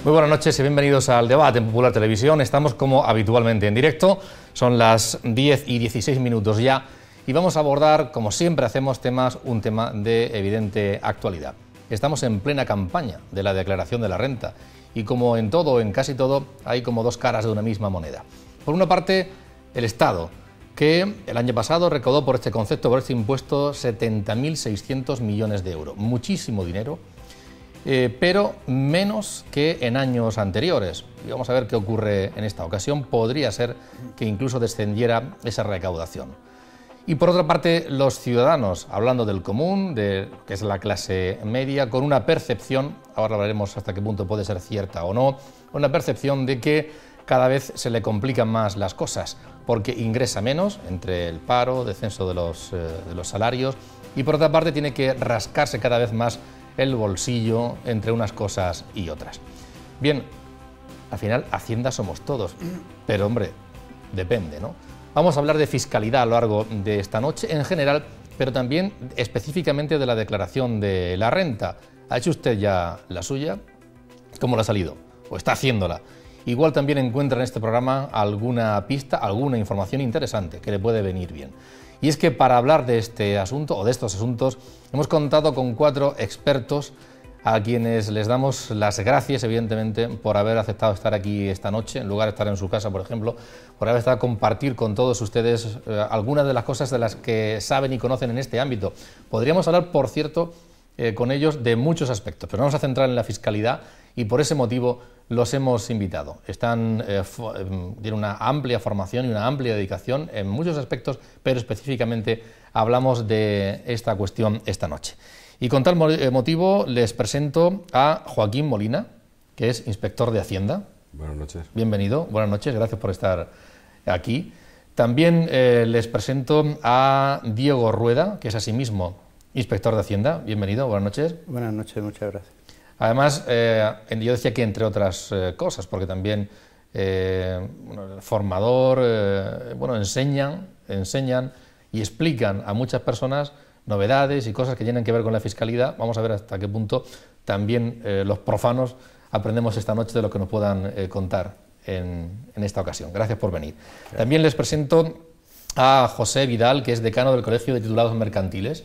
Muy buenas noches y bienvenidos al debate en Popular Televisión. Estamos como habitualmente en directo, son las 10 y 16 minutos ya y vamos a abordar, como siempre hacemos, un tema de evidente actualidad. Estamos en plena campaña de la declaración de la renta y como en todo, en casi todo, hay como dos caras de una misma moneda. Por una parte, el Estado, que el año pasado recaudó por este concepto, por este impuesto, 70.600 millones de euros. Muchísimo dinero, pero menos que en años anteriores. Y vamos a ver qué ocurre en esta ocasión. Podría ser que incluso descendiera esa recaudación. Y por otra parte, los ciudadanos, hablando del común, que es la clase media, con una percepción, ahora hablaremos hasta qué punto puede ser cierta o no, una percepción de que cada vez se le complican más las cosas, porque ingresa menos entre el paro, descenso de los salarios, y por otra parte tiene que rascarse cada vez más el bolsillo entre unas cosas y otras. Bien, al final Hacienda somos todos, pero hombre, depende, ¿no? Vamos a hablar de fiscalidad a lo largo de esta noche en general, pero también específicamente de la declaración de la renta. ¿Ha hecho usted ya la suya? ¿Cómo le ha salido? ¿O está haciéndola? Igual también encuentra en este programa alguna pista, alguna información interesante que le puede venir bien. Y es que para hablar de este asunto o de estos asuntos hemos contado con 4 expertos a quienes les damos las gracias, evidentemente, por haber aceptado estar aquí esta noche, en lugar de estar en su casa, por ejemplo, por haber estado a compartir con todos ustedes algunas de las cosas de las que saben y conocen en este ámbito. Podríamos hablar, por cierto, con ellos de muchos aspectos, pero vamos a centrar en la fiscalidad y por ese motivo los hemos invitado. Tienen una amplia formación y una amplia dedicación en muchos aspectos, pero específicamente hablamos de esta cuestión esta noche. Y con tal motivo les presento a Joaquín Molina, que es inspector de Hacienda. Buenas noches. Bienvenido, buenas noches, gracias por estar aquí. También les presento a Diego Rueda, que es asimismo inspector de Hacienda. Bienvenido, buenas noches. Buenas noches, muchas gracias. Además, yo decía que entre otras cosas, porque también formador, enseñan y explican a muchas personas novedades y cosas que tienen que ver con la fiscalidad. Vamos a ver hasta qué punto también los profanos aprendemos esta noche de lo que nos puedan contar en esta ocasión. Gracias por venir. Gracias. También les presento a José Vidal, que es decano del Colegio de Titulados Mercantiles.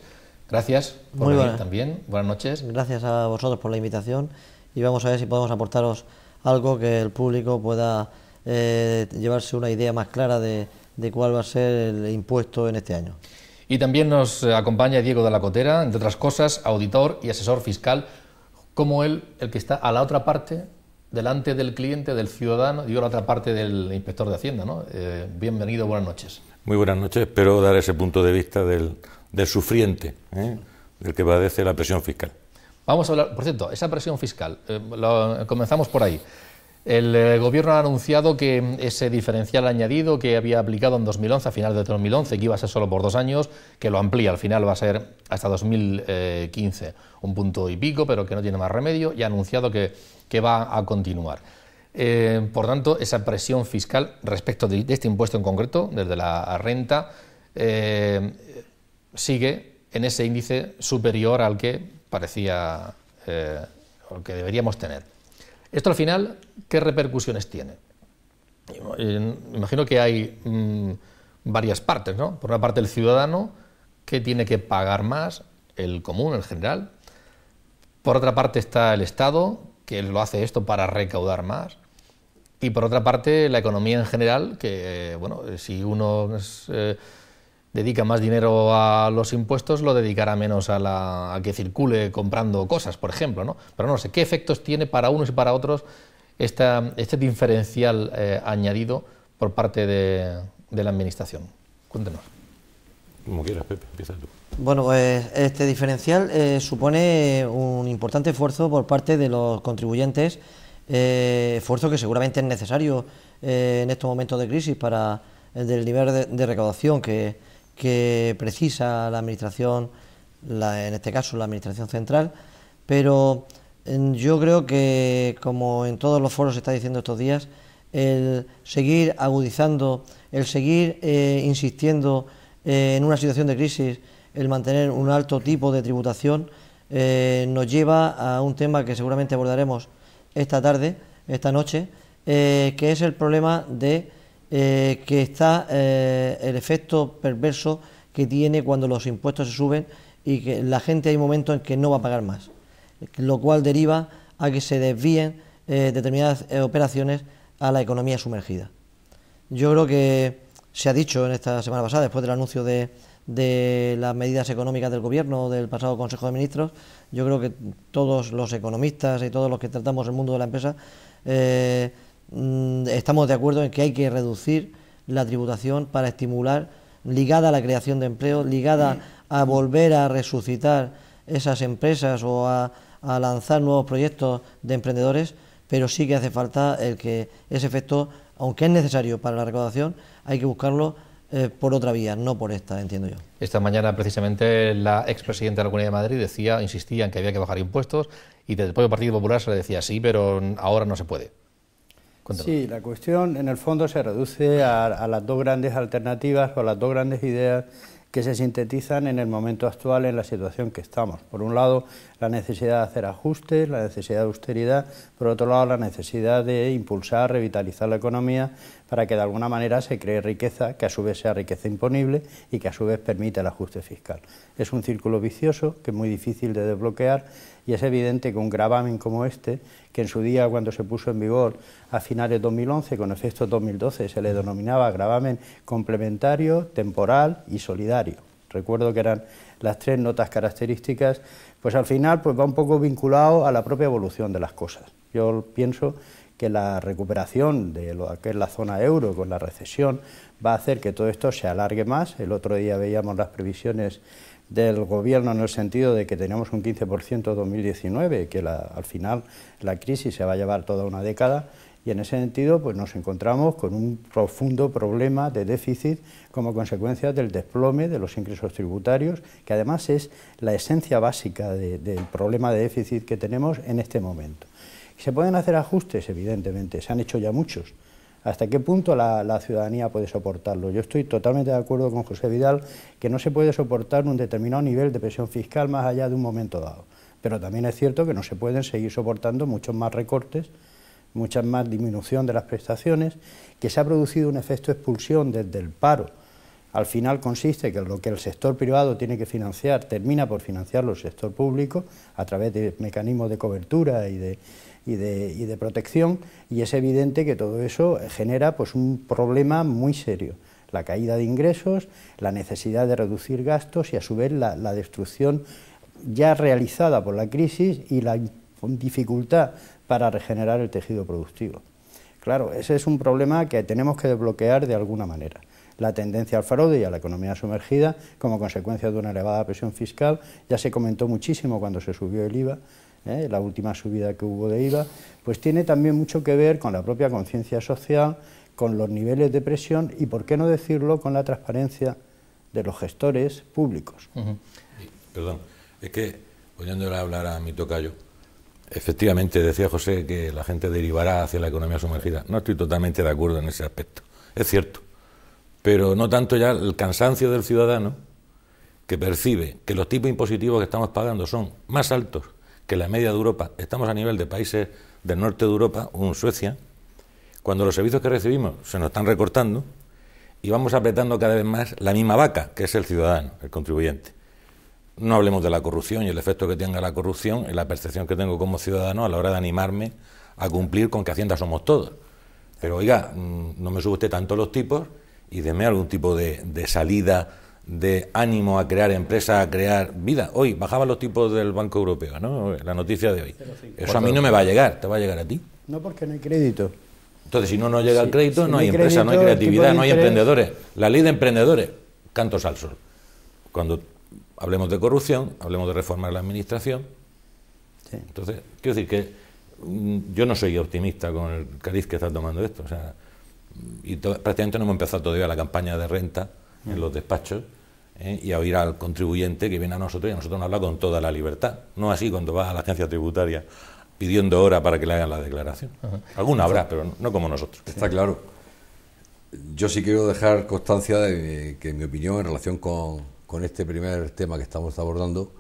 Gracias por venir también. Buenas noches. Gracias a vosotros por la invitación y vamos a ver si podemos aportaros algo que el público pueda llevarse una idea más clara de cuál va a ser el impuesto en este año. Y también nos acompaña Diego de la Cotera, entre otras cosas, auditor y asesor fiscal, como él, el que está a la otra parte, delante del cliente, del ciudadano, digo, a la otra parte del inspector de Hacienda, ¿no? Bienvenido, buenas noches. Muy buenas noches, espero dar ese punto de vista del sufriente, del que padece la presión fiscal. Vamos a hablar, por cierto, esa presión fiscal, comenzamos por ahí. El Gobierno ha anunciado que ese diferencial añadido que había aplicado en 2011, a final de 2011, que iba a ser solo por 2 años, que lo amplía, al final va a ser hasta 2015, un punto y pico, pero que no tiene más remedio, y ha anunciado que va a continuar. Por tanto, esa presión fiscal respecto de este impuesto en concreto, desde la renta, sigue en ese índice superior al que parecía, al que deberíamos tener. Esto al final, ¿qué repercusiones tiene? Imagino que hay varias partes, ¿no? Por una parte el ciudadano, que tiene que pagar más, el común, el general. Por otra parte está el Estado, que lo hace esto para recaudar más. Y por otra parte la economía en general, que si uno dedica más dinero a los impuestos, lo dedicará menos a que circule comprando cosas, por ejemplo, ¿no? Pero no sé, ¿qué efectos tiene para unos y para otros este diferencial añadido por parte de la Administración? Cuéntenos. Como quieras, Pepe, empieza tú. Bueno, pues este diferencial supone un importante esfuerzo por parte de los contribuyentes, esfuerzo que seguramente es necesario en estos momentos de crisis para el nivel de recaudación que precisa la Administración, en este caso la Administración Central, pero Yo creo que, como en todos los foros se está diciendo estos días, el seguir agudizando, el seguir insistiendo en una situación de crisis, el mantener un alto tipo de tributación, nos lleva a un tema que seguramente abordaremos esta tarde, esta noche, que es el problema de que está el efecto perverso que tiene cuando los impuestos se suben y que la gente hay momentos en que no va a pagar más, lo cual deriva a que se desvíen determinadas operaciones a la economía sumergida. Yo creo que se ha dicho en esta semana pasada, después del anuncio de las medidas económicas del Gobierno del pasado Consejo de Ministros, yo creo que todos los economistas y todos los que tratamos el mundo de la empresa estamos de acuerdo en que hay que reducir la tributación para estimular, ligada a la creación de empleo, ligada a volver a resucitar esas empresas o a lanzar nuevos proyectos de emprendedores, pero sí que hace falta el que ese efecto, aunque es necesario para la recaudación, hay que buscarlo por otra vía, no por esta, entiendo yo. Esta mañana, precisamente, la expresidenta de la Comunidad de Madrid insistía en que había que bajar impuestos, y desde el propio Partido Popular se le decía sí, pero ahora no se puede. Cuéntanos. Sí, la cuestión en el fondo se reduce a las dos grandes alternativas o a las dos grandes ideas que se sintetizan en el momento actual en la situación que estamos. Por un lado, la necesidad de hacer ajustes, la necesidad de austeridad; por otro lado, la necesidad de impulsar, revitalizar la economía para que de alguna manera se cree riqueza, que a su vez sea riqueza imponible y que a su vez permita el ajuste fiscal. Es un círculo vicioso que es muy difícil de desbloquear, y es evidente que un gravamen como este, que en su día, cuando se puso en vigor a finales de 2011, con efectos 2012, se le denominaba gravamen complementario, temporal y solidario. Recuerdo que eran las tres notas características, pues al final va un poco vinculado a la propia evolución de las cosas. Yo pienso que la recuperación de lo que es la zona euro con la recesión va a hacer que todo esto se alargue más. El otro día veíamos las previsiones del Gobierno en el sentido de que teníamos un 15% en 2019, que al final la crisis se va a llevar toda una década, y en ese sentido pues nos encontramos con un profundo problema de déficit como consecuencia del desplome de los ingresos tributarios, que además es la esencia básica del problema de déficit que tenemos en este momento. ¿Se pueden hacer ajustes? Evidentemente, se han hecho ya muchos. ¿Hasta qué punto la ciudadanía puede soportarlo? Yo estoy totalmente de acuerdo con José Vidal que no se puede soportar un determinado nivel de presión fiscal más allá de un momento dado. Pero también es cierto que no se pueden seguir soportando muchos más recortes, mucha más disminución de las prestaciones, que se ha producido un efecto expulsión desde el paro. Al final consiste que lo que el sector privado tiene que financiar termina por financiarlo el sector público a través de mecanismos de cobertura y de protección, y es evidente que todo eso genera pues un problema muy serio: la caída de ingresos, la necesidad de reducir gastos y a su vez la destrucción ya realizada por la crisis y la dificultad para regenerar el tejido productivo. Claro, ese es un problema que tenemos que desbloquear de alguna manera. La tendencia al fraude y a la economía sumergida, como consecuencia de una elevada presión fiscal, ya se comentó muchísimo cuando se subió el IVA, la última subida que hubo de IVA, pues tiene también mucho que ver con la propia conciencia social, con los niveles de presión y, por qué no decirlo, con la transparencia de los gestores públicos. Perdón, es que, oyéndole hablar a mi tocayo, efectivamente decía José que la gente derivará hacia la economía sumergida. No estoy totalmente de acuerdo en ese aspecto, es cierto, pero no tanto ya el cansancio del ciudadano, que percibe que los tipos impositivos que estamos pagando son más altos que la media de Europa. Estamos a nivel de países del norte de Europa, o Suecia, cuando los servicios que recibimos se nos están recortando y vamos apretando cada vez más la misma vaca, que es el ciudadano, el contribuyente. No hablemos de la corrupción y el efecto que tenga la corrupción en la percepción que tengo como ciudadano a la hora de animarme a cumplir con que Hacienda somos todos. Pero oiga, no me sube usted tanto los tipos y deme algún tipo de salida, de ánimo a crear empresas, a crear vida. Hoy bajaban los tipos del Banco Europeo, ¿no? La noticia de hoy. Eso a mí no me va a llegar, ¿te va a llegar a ti? No, porque no hay crédito. Entonces, si no llega el crédito, no hay empresa, no hay creatividad, no hay emprendedores. La ley de emprendedores, cantos al sol. Cuando hablemos de corrupción, hablemos de reformar la administración. Sí. Entonces, quiero decir que yo no soy optimista con el cariz que está tomando esto. O sea, y prácticamente no hemos empezado todavía la campaña de renta en los despachos, y a oír al contribuyente que viene a nosotros y a nosotros nos habla con toda la libertad. No así cuando vas a la agencia tributaria pidiendo hora para que le hagan la declaración. Alguna habrá, pero no como nosotros. Está claro. Yo sí quiero dejar constancia de que mi opinión en relación con este primer tema que estamos abordando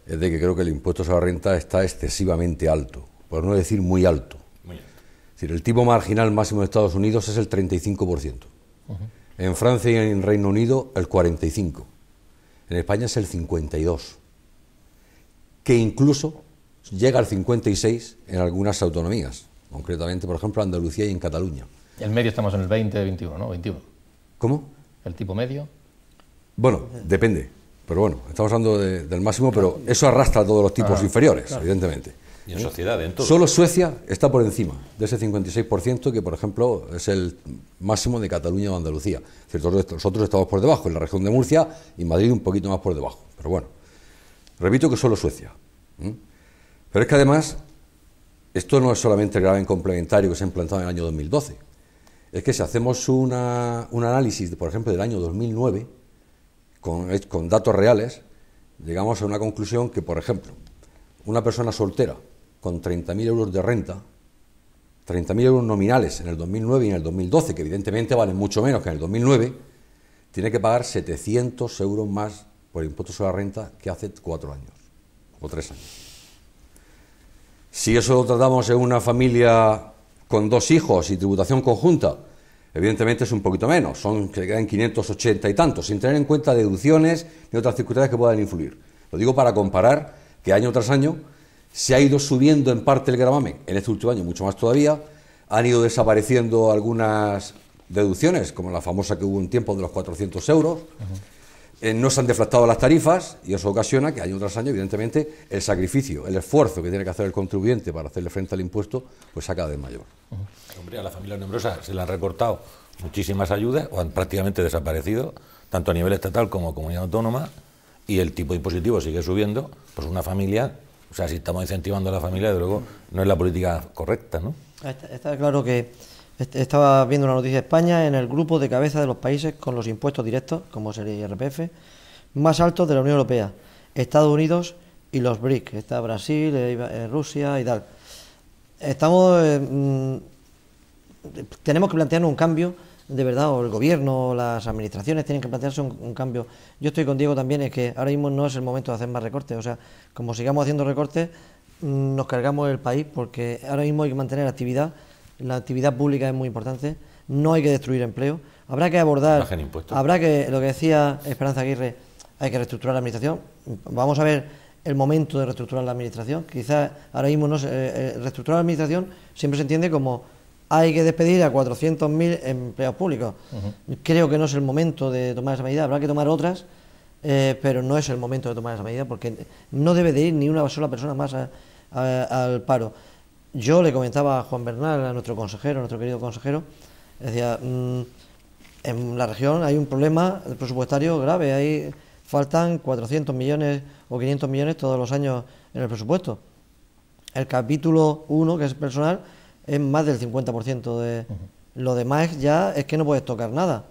es de que creo que el impuesto sobre la renta está excesivamente alto, por no decir muy alto. Muy alto. Es decir, el tipo marginal máximo de Estados Unidos es el 35%. En Francia y en Reino Unido el 45%. En España es el 52%. Que incluso llega al 56% en algunas autonomías, concretamente, por ejemplo, Andalucía y en Cataluña. El medio estamos en el 20, 21, ¿no? 21. ¿Cómo? ¿El tipo medio? Bueno, depende. Pero bueno, estamos hablando del máximo, pero eso arrastra a todos los tipos inferiores, evidentemente. Y en sociedad, en todo. Solo Suecia está por encima de ese 56%, que por ejemplo es el máximo de Cataluña o Andalucía. Es decir, nosotros estamos por debajo, en la región de Murcia y Madrid un poquito más por debajo. Pero bueno, repito que solo Suecia. Pero es que además, esto no es solamente el gravamen complementario que se ha implantado en el año 2012. Es que si hacemos un análisis, por ejemplo, del año 2009, con datos reales, llegamos a una conclusión que, por ejemplo, una persona soltera con 30.000 euros de renta, 30.000 euros nominales en el 2009 y en el 2012, que evidentemente valen mucho menos que en el 2009, tiene que pagar 700 euros más por el impuesto sobre la renta que hace 4 años o 3 años. Si eso lo tratamos en una familia con 2 hijos y tributación conjunta, evidentemente es un poquito menos, que quedan 580 y tantos, sin tener en cuenta deducciones y otras circunstancias que puedan influir. Lo digo para comparar que año tras año se ha ido subiendo en parte el gravamen, en este último año mucho más todavía, han ido desapareciendo algunas deducciones, como la famosa que hubo un tiempo de los 400 euros, no se han deflactado las tarifas y eso ocasiona que año tras año, evidentemente, el sacrificio, el esfuerzo que tiene que hacer el contribuyente para hacerle frente al impuesto, pues sea cada vez mayor. Hombre, a las familias numerosas se le han recortado muchísimas ayudas o han prácticamente desaparecido, tanto a nivel estatal como comunidad autónoma, y el tipo impositivo sigue subiendo. Pues una familia, o sea, si estamos incentivando a la familia, de luego no es la política correcta, ¿no? Está claro que estaba viendo una noticia de España en el grupo de cabeza de los países con los impuestos directos, como es el IRPF, más altos de la Unión Europea, Estados Unidos y los BRIC. Está Brasil, Rusia y tal. Tenemos que plantearnos un cambio, de verdad, o el gobierno, o las administraciones tienen que plantearse un cambio. Yo estoy con Diego también, es que ahora mismo no es el momento de hacer más recortes. O sea, como sigamos haciendo recortes, nos cargamos el país, porque ahora mismo hay que mantener actividad. La actividad pública es muy importante, no hay que destruir empleo, habrá que abordar, habrá que, lo que decía Esperanza Aguirre, hay que reestructurar la administración. Vamos a ver el momento de reestructurar la administración. Quizás ahora mismo reestructurar la administración siempre se entiende como hay que despedir a 400.000 empleados públicos. Creo que no es el momento de tomar esa medida, habrá que tomar otras, pero no es el momento de tomar esa medida, porque no debe de ir ni una sola persona más al paro. Yo le comentaba a Juan Bernal, a nuestro consejero, nuestro querido consejero, decía, en la región hay un problema presupuestario grave, ahí faltan 400 millones o 500 millones todos los años en el presupuesto. El capítulo 1, que es personal, es más del 50% de lo demás, ya es que no puedes tocar nada.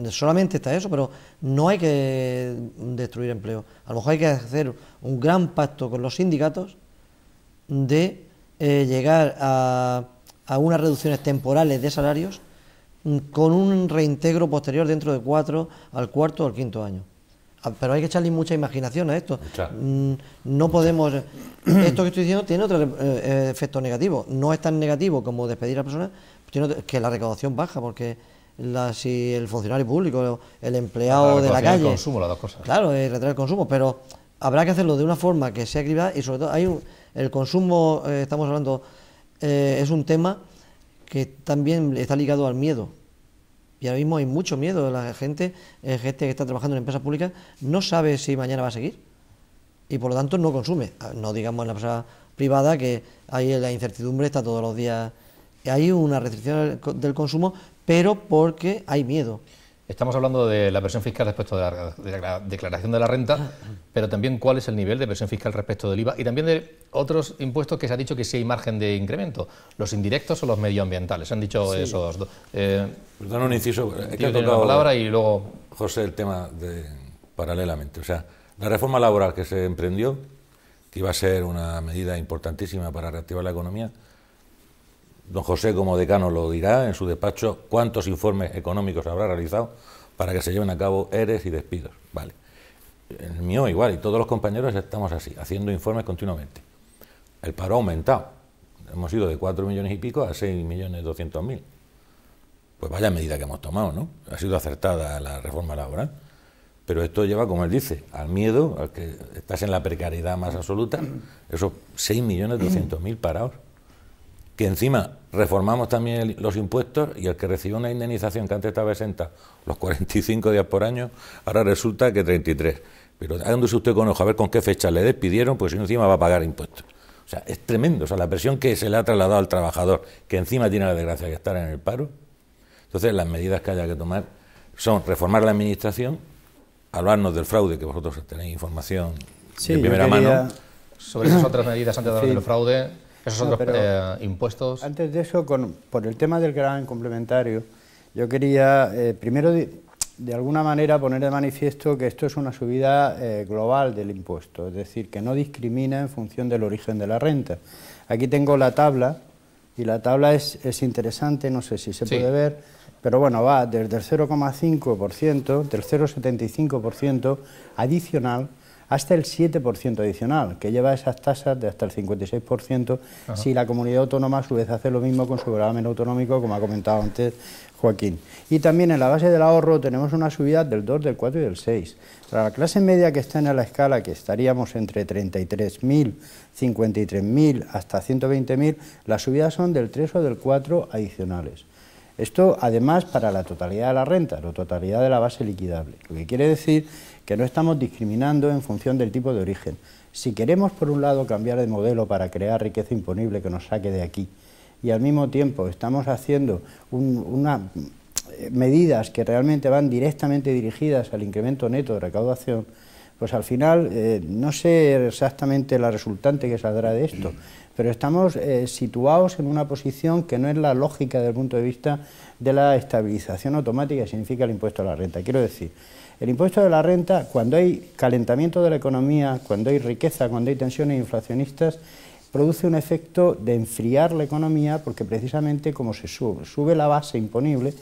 Solamente está eso, pero no hay que destruir empleo. A lo mejor hay que hacer un gran pacto con los sindicatos de llegar a unas reducciones temporales de salarios con un reintegro posterior dentro de 4 al cuarto o al quinto año. Pero hay que echarle mucha imaginación a esto. No podemos... Esto que estoy diciendo tiene otro efecto negativo. No es tan negativo como despedir a personas, que la recaudación baja, porque si el funcionario público, el empleado de la calle... El consumo, las dos cosas. Claro, retraer el consumo, pero habrá que hacerlo de una forma que sea equilibrada y sobre todo el consumo, estamos hablando, es un tema que también está ligado al miedo. Y ahora mismo hay mucho miedo. La gente que está trabajando en empresas públicas no sabe si mañana va a seguir y por lo tanto no consume. No digamos en la empresa privada, que ahí la incertidumbre está todos los días. Hay una restricción del consumo, pero porque hay miedo. Estamos hablando de la presión fiscal respecto de la declaración de la renta, pero también cuál es el nivel de presión fiscal respecto del IVA y también de otros impuestos que se ha dicho que sí hay margen de incremento, los indirectos o los medioambientales. Se han dicho esos dos. Perdón, un inciso. Tiene la palabra y luego... José, el tema paralelamente. O sea, la reforma laboral que se emprendió, que iba a ser una medida importantísima para reactivar la economía, don José, como decano, lo dirá en su despacho, cuántos informes económicos habrá realizado para que se lleven a cabo ERES y despidos. Vale. El mío igual, y todos los compañeros estamos así, haciendo informes continuamente. El paro ha aumentado. Hemos ido de 4 millones y pico a 6.200.000. Pues vaya medida que hemos tomado, ¿no? Ha sido acertada la reforma laboral. Pero esto lleva, como él dice, al miedo, al que estás en la precariedad más absoluta, esos 6.200.000 parados. Que encima reformamos también los impuestos y el que recibe una indemnización que antes estaba exenta los 45 días por año, ahora resulta que 33. Pero hágase usted con ojo a ver con qué fecha le despidieron, pues si no encima va a pagar impuestos. O sea, es tremendo, o sea, la presión que se le ha trasladado al trabajador, que encima tiene la desgracia de estar en el paro. Entonces, las medidas que haya que tomar son reformar la administración, hablarnos del fraude, que vosotros tenéis información de primera mano. Sobre esas otras medidas antes de hablar del fraude, esos otros impuestos. Antes de eso, por el tema del gravamen complementario, yo quería primero de alguna manera poner de manifiesto que esto es una subida global del impuesto, es decir, que no discrimina en función del origen de la renta. Aquí tengo la tabla, y la tabla es interesante, no sé si se puede ver, pero bueno, va desde el 0,5%, del 0,75% adicional, hasta el 7% adicional, que lleva esas tasas de hasta el 56%, si la comunidad autónoma a su vez hace lo mismo con su gravamen autonómico, como ha comentado antes Joaquín. Y también en la base del ahorro tenemos una subida del 2, del 4 y del 6. Para la clase media que está en la escala, que estaríamos entre 33.000, 53.000 hasta 120.000, las subidas son del 3 o del 4 adicionales. Esto, además, para la totalidad de la renta, la totalidad de la base liquidable. Lo que quiere decir que no estamos discriminando en función del tipo de origen. Si queremos, por un lado, cambiar de modelo para crear riqueza imponible que nos saque de aquí, y al mismo tiempo estamos haciendo medidas que realmente van directamente dirigidas al incremento neto de recaudación, pues al final no sé exactamente la resultante que saldrá de esto, pero estamos situados en una posición que no es la lógica desde el punto de vista de la estabilización automática que significa el impuesto a la renta. Quiero decir, el impuesto de la renta, cuando hay calentamiento de la economía, cuando hay riqueza, cuando hay tensiones inflacionistas, produce un efecto de enfriar la economía, porque precisamente como se sube la base imponible,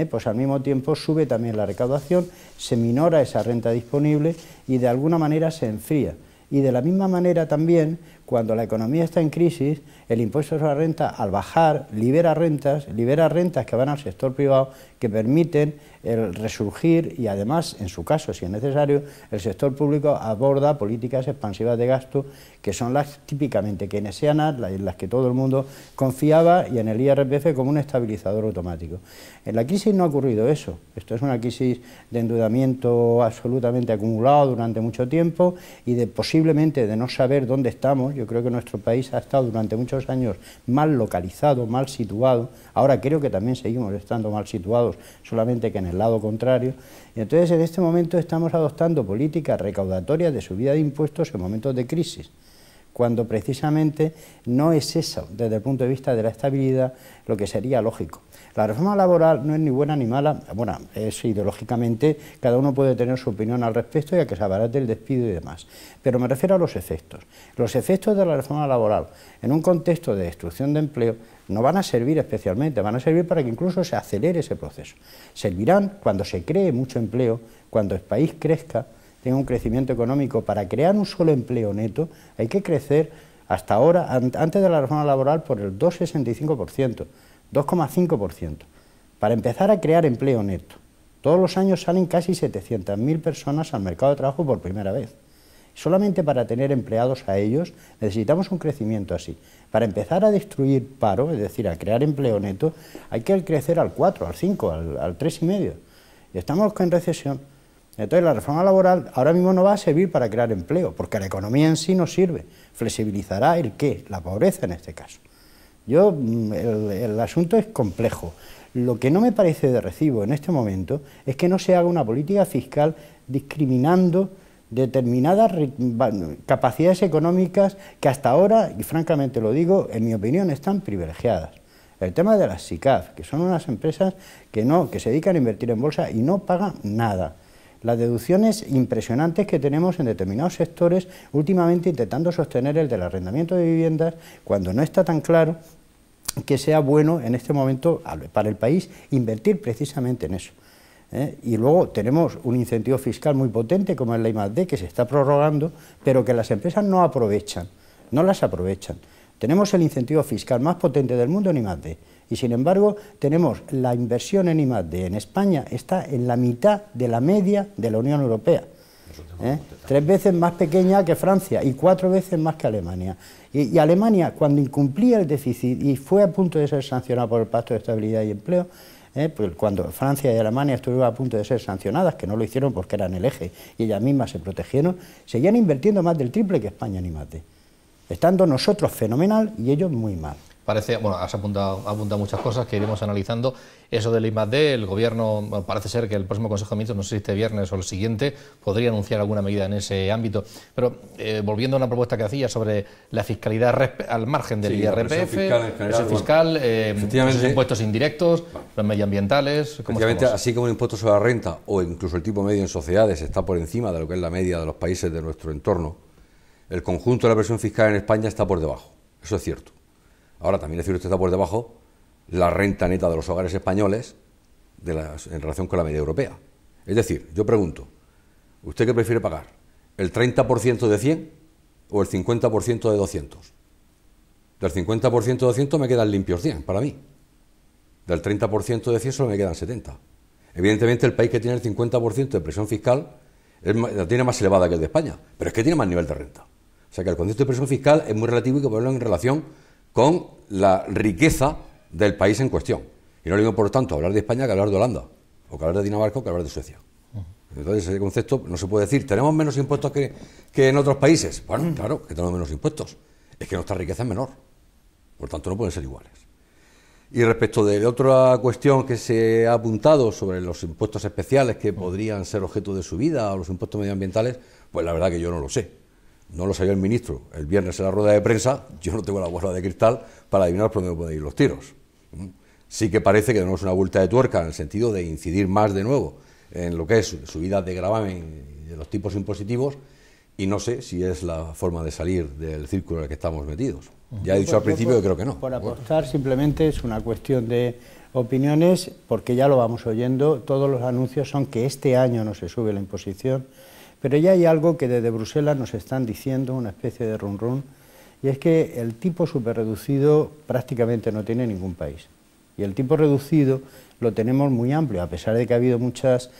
pues al mismo tiempo sube también la recaudación, se minora esa renta disponible y de alguna manera se enfría. Y de la misma manera también, cuando la economía está en crisis, el impuesto sobre la renta, al bajar, libera rentas que van al sector privado, que permiten el resurgir y además, en su caso, si es necesario, el sector público aborda políticas expansivas de gasto, que son las típicamente keynesianas, en las que todo el mundo confiaba, y en el IRPF como un estabilizador automático. En la crisis no ha ocurrido eso. Esto es una crisis de endeudamiento absolutamente acumulado durante mucho tiempo y posiblemente de no saber dónde estamos. Yo creo que nuestro país ha estado durante muchos años mal localizado, mal situado. Ahora creo que también seguimos estando mal situados, solamente que en el lado contrario. Y entonces en este momento estamos adoptando políticas recaudatorias de subida de impuestos en momentos de crisis, cuando precisamente no es eso, desde el punto de vista de la estabilidad, lo que sería lógico. La reforma laboral no es ni buena ni mala, bueno, es ideológicamente, cada uno puede tener su opinión al respecto y a que se abarate el despido y demás, pero me refiero a los efectos. Los efectos de la reforma laboral en un contexto de destrucción de empleo no van a servir especialmente, van a servir para que incluso se acelere ese proceso. Servirán cuando se cree mucho empleo, cuando el país crezca, tenga un crecimiento económico. Para crear un solo empleo neto hay que crecer hasta ahora, antes de la reforma laboral, por el 2,65%, 2,5%, para empezar a crear empleo neto. Todos los años salen casi 700.000 personas al mercado de trabajo por primera vez. Solamente para tener empleados a ellos necesitamos un crecimiento así. Para empezar a destruir paro, es decir, a crear empleo neto, hay que crecer al 4, al 5, al 3,5. Y estamos en recesión. Entonces la reforma laboral ahora mismo no va a servir para crear empleo, porque la economía en sí no sirve. Flexibilizará el qué, la pobreza en este caso. El asunto es complejo. Lo que no me parece de recibo en este momento es que no se haga una política fiscal discriminando determinadas capacidades económicas que hasta ahora, y francamente lo digo, en mi opinión, están privilegiadas. El tema de las SICAV, que son unas empresas que se dedican a invertir en bolsa y no pagan nada. Las deducciones impresionantes que tenemos en determinados sectores, últimamente intentando sostener el del arrendamiento de viviendas, cuando no está tan claro que sea bueno en este momento para el país invertir precisamente en eso. Y luego tenemos un incentivo fiscal muy potente como es la I+D, que se está prorrogando, pero que las empresas no aprovechan, no las aprovechan. Tenemos el incentivo fiscal más potente del mundo en I+D, y sin embargo tenemos la inversión en I+D en España está en la mitad de la media de la Unión Europea. 3 veces más pequeña que Francia y 4 veces más que Alemania. Y Alemania, cuando incumplía el déficit y fue a punto de ser sancionada por el Pacto de Estabilidad y Empleo, pues cuando Francia y Alemania estuvieron a punto de ser sancionadas, que no lo hicieron porque eran el eje y ellas mismas se protegieron, seguían invirtiendo más del triple que España en I+D. Estando nosotros fenomenal y ellos muy mal. Parece, bueno, has apuntado muchas cosas que iremos analizando. Eso del I+D, el Gobierno, bueno, parece ser que el próximo Consejo de Ministros, no sé si este viernes o el siguiente, podría anunciar alguna medida en ese ámbito. Pero volviendo a una propuesta que hacía sobre la fiscalidad al margen del IRPF, presión fiscal, esos impuestos indirectos, los medioambientales. Efectivamente, así como el impuesto sobre la renta o incluso el tipo medio en sociedades está por encima de lo que es la media de los países de nuestro entorno, el conjunto de la presión fiscal en España está por debajo. Eso es cierto. Ahora, también es cierto que está por debajo la renta neta de los hogares españoles en relación con la media europea. Es decir, yo pregunto, ¿usted qué prefiere pagar? ¿El 30% de 100 o el 50% de 200? Del 50% de 200 me quedan limpios 100 para mí. Del 30% de 100 solo me quedan 70. Evidentemente, el país que tiene el 50% de presión fiscal la tiene más elevada que el de España, pero es que tiene más nivel de renta. O sea que el concepto de presión fiscal es muy relativo y hay que ponerlo en relación con la riqueza del país en cuestión. Y no digo, por tanto, hablar de España que hablar de Holanda, o que hablar de Dinamarca o que hablar de Suecia. Entonces, ese concepto no se puede decir, ¿tenemos menos impuestos que en otros países? Bueno, claro, que tenemos menos impuestos. Es que nuestra riqueza es menor. Por tanto, no pueden ser iguales. Y respecto de otra cuestión que se ha apuntado sobre los impuestos especiales que podrían ser objeto de subida o los impuestos medioambientales, pues la verdad que yo no lo sé. No lo sabía el ministro el viernes en la rueda de prensa, yo no tengo la bola de cristal para adivinar por dónde pueden ir los tiros. Sí que parece que tenemos una vuelta de tuerca en el sentido de incidir más de nuevo en lo que es subidas de gravamen y de los tipos impositivos, y no sé si es la forma de salir del círculo en el que estamos metidos. Ya he dicho al principio que creo que no. Por apostar simplemente es una cuestión de opiniones, porque ya lo vamos oyendo, todos los anuncios son que este año no se sube la imposición. Pero ya hay algo que desde Bruselas nos están diciendo, una especie de run run, y es que el tipo superreducido prácticamente no tiene ningún país. Y el tipo reducido lo tenemos muy amplio, a pesar de que ha habido muchos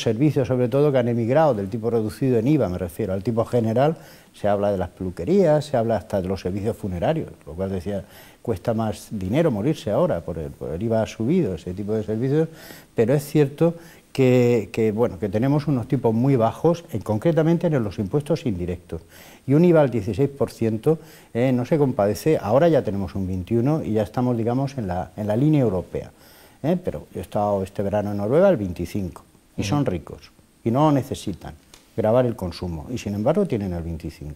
servicios, sobre todo, que han emigrado del tipo reducido en IVA, me refiero al tipo general. Se habla de las peluquerías, se habla hasta de los servicios funerarios, lo cual decía, cuesta más dinero morirse ahora, por el IVA subido, ese tipo de servicios, pero es cierto que tenemos unos tipos muy bajos, concretamente en los impuestos indirectos, y un IVA al 16% no se compadece. Ahora ya tenemos un 21% y ya estamos, digamos, en la línea europea, pero yo he estado este verano en Noruega al 25%, y son ricos, y no necesitan gravar el consumo, y sin embargo tienen el 25%.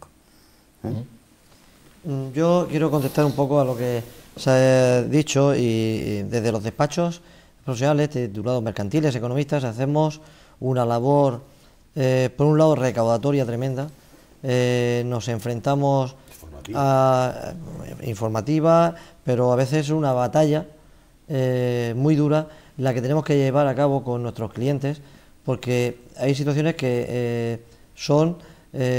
Yo quiero contestar un poco a lo que se ha dicho, y desde los despachos profesionales titulados mercantiles, economistas, hacemos una labor, por un lado, recaudatoria tremenda. Nos enfrentamos a informativa, pero a veces una batalla muy dura, la que tenemos que llevar a cabo con nuestros clientes, porque hay situaciones que son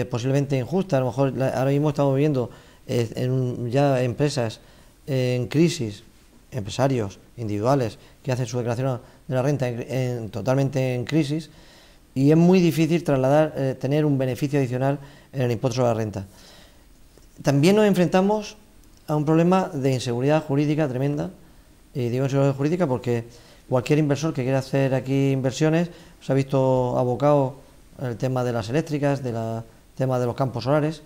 posiblemente injustas. A lo mejor ahora mismo estamos viviendo ya empresas en crisis, empresarios individuales que hacen su declaración de la renta totalmente en crisis, y es muy difícil trasladar, tener un beneficio adicional en el impuesto sobre la renta. También nos enfrentamos a un problema de inseguridad jurídica tremenda, y digo inseguridad jurídica porque cualquier inversor que quiera hacer aquí inversiones se ha visto abocado al tema de las eléctricas, tema de los campos solares.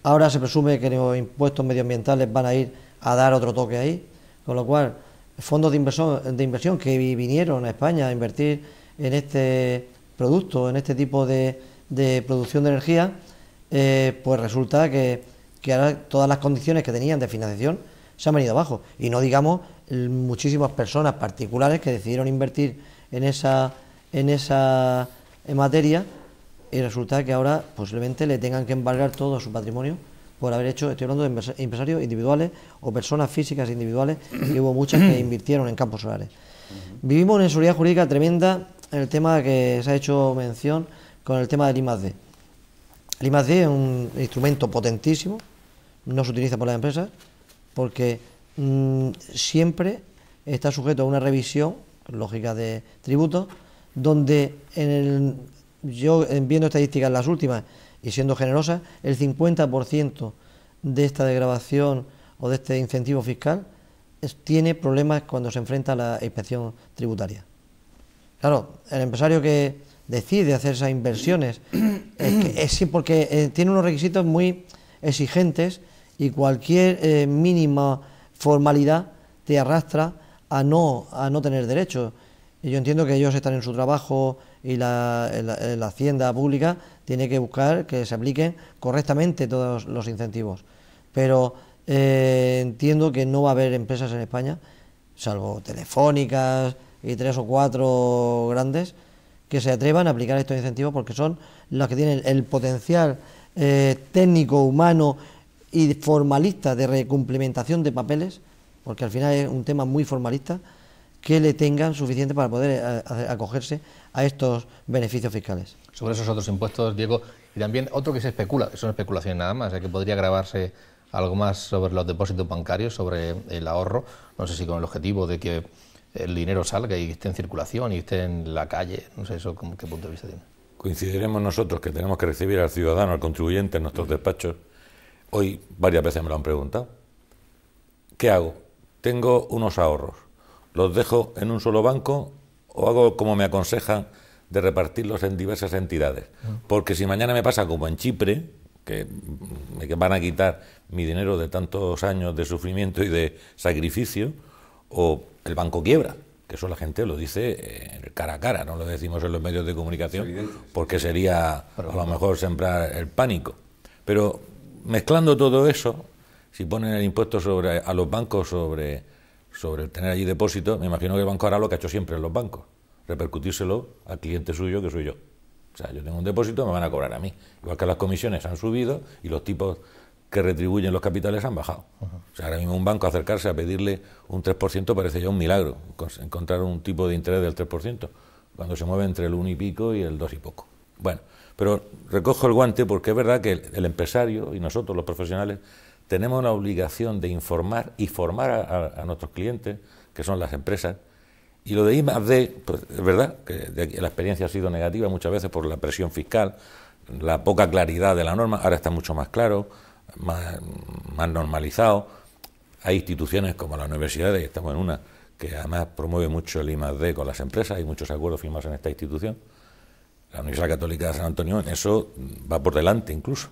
Ahora se presume que los impuestos medioambientales van a ir a dar otro toque ahí, con lo cual fondos de inversión que vinieron a España a invertir en este producto, en este tipo de producción de energía, pues resulta que ahora todas las condiciones que tenían de financiación se han venido abajo, y no digamos muchísimas personas particulares que decidieron invertir en esa materia, y resulta que ahora posiblemente le tengan que embargar todo su patrimonio por haber hecho, estoy hablando de empresarios individuales o personas físicas individuales, que hubo muchas que invirtieron en campos solares. Vivimos una inseguridad jurídica tremenda en el tema que se ha hecho mención con el tema del I+D. El I+D es un instrumento potentísimo, no se utiliza por las empresas porque siempre está sujeto a una revisión lógica de tributos, donde yo viendo estadísticas las últimas y siendo generosa, el 50% de esta desgravación o de este incentivo fiscal tiene problemas cuando se enfrenta a la inspección tributaria. Claro, el empresario que decide hacer esas inversiones es porque tiene unos requisitos muy exigentes y cualquier mínima formalidad te arrastra a no tener derecho. Y yo entiendo que ellos están en su trabajo y la hacienda pública tiene que buscar que se apliquen correctamente todos los incentivos. Pero entiendo que no va a haber empresas en España, salvo telefónicas y 3 o 4 grandes, que se atrevan a aplicar estos incentivos porque son las que tienen el potencial técnico, humano y formalista de recomplementación de papeles, porque al final es un tema muy formalista, que le tengan suficiente para poder acogerse a estos beneficios fiscales. Sobre esos otros impuestos, Diego, y también otro que se especula, son especulaciones nada más, que podría gravarse algo más sobre los depósitos bancarios, sobre el ahorro, no sé si con el objetivo de que el dinero salga y esté en circulación y esté en la calle, no sé eso, ¿qué punto de vista tiene? Coincidiremos nosotros que tenemos que recibir al ciudadano, al contribuyente en nuestros despachos. Hoy varias veces me lo han preguntado. ¿Qué hago? Tengo unos ahorros. ¿Los dejo en un solo banco o hago como me aconsejan de repartirlos en diversas entidades? Porque si mañana me pasa como en Chipre, que me van a quitar mi dinero de tantos años de sufrimiento y de sacrificio, o el banco quiebra, que eso la gente lo dice cara a cara, no lo decimos en los medios de comunicación, porque sería a lo mejor sembrar el pánico. Pero mezclando todo eso, si ponen el impuesto a los bancos sobre el tener allí depósitos, me imagino que el banco hará lo que ha hecho siempre en los bancos, repercutírselo al cliente suyo, que soy yo. O sea, yo tengo un depósito, me van a cobrar a mí. Igual que las comisiones han subido y los tipos que retribuyen los capitales han bajado. O sea, ahora mismo un banco acercarse a pedirle un 3% parece ya un milagro, encontrar un tipo de interés del 3%, cuando se mueve entre el 1 y pico y el 2 y poco. Bueno, pero recojo el guante porque es verdad que el empresario y nosotros los profesionales tenemos la obligación de informar y formar a nuestros clientes, que son las empresas. Y lo de I+D, pues es verdad que la experiencia ha sido negativa muchas veces por la presión fiscal, la poca claridad de la norma, ahora está mucho más claro, más normalizado. Hay instituciones como las universidades, y estamos en una, que además promueve mucho el I+D con las empresas, hay muchos acuerdos firmados en esta institución. La Universidad Católica de San Antonio en eso va por delante incluso.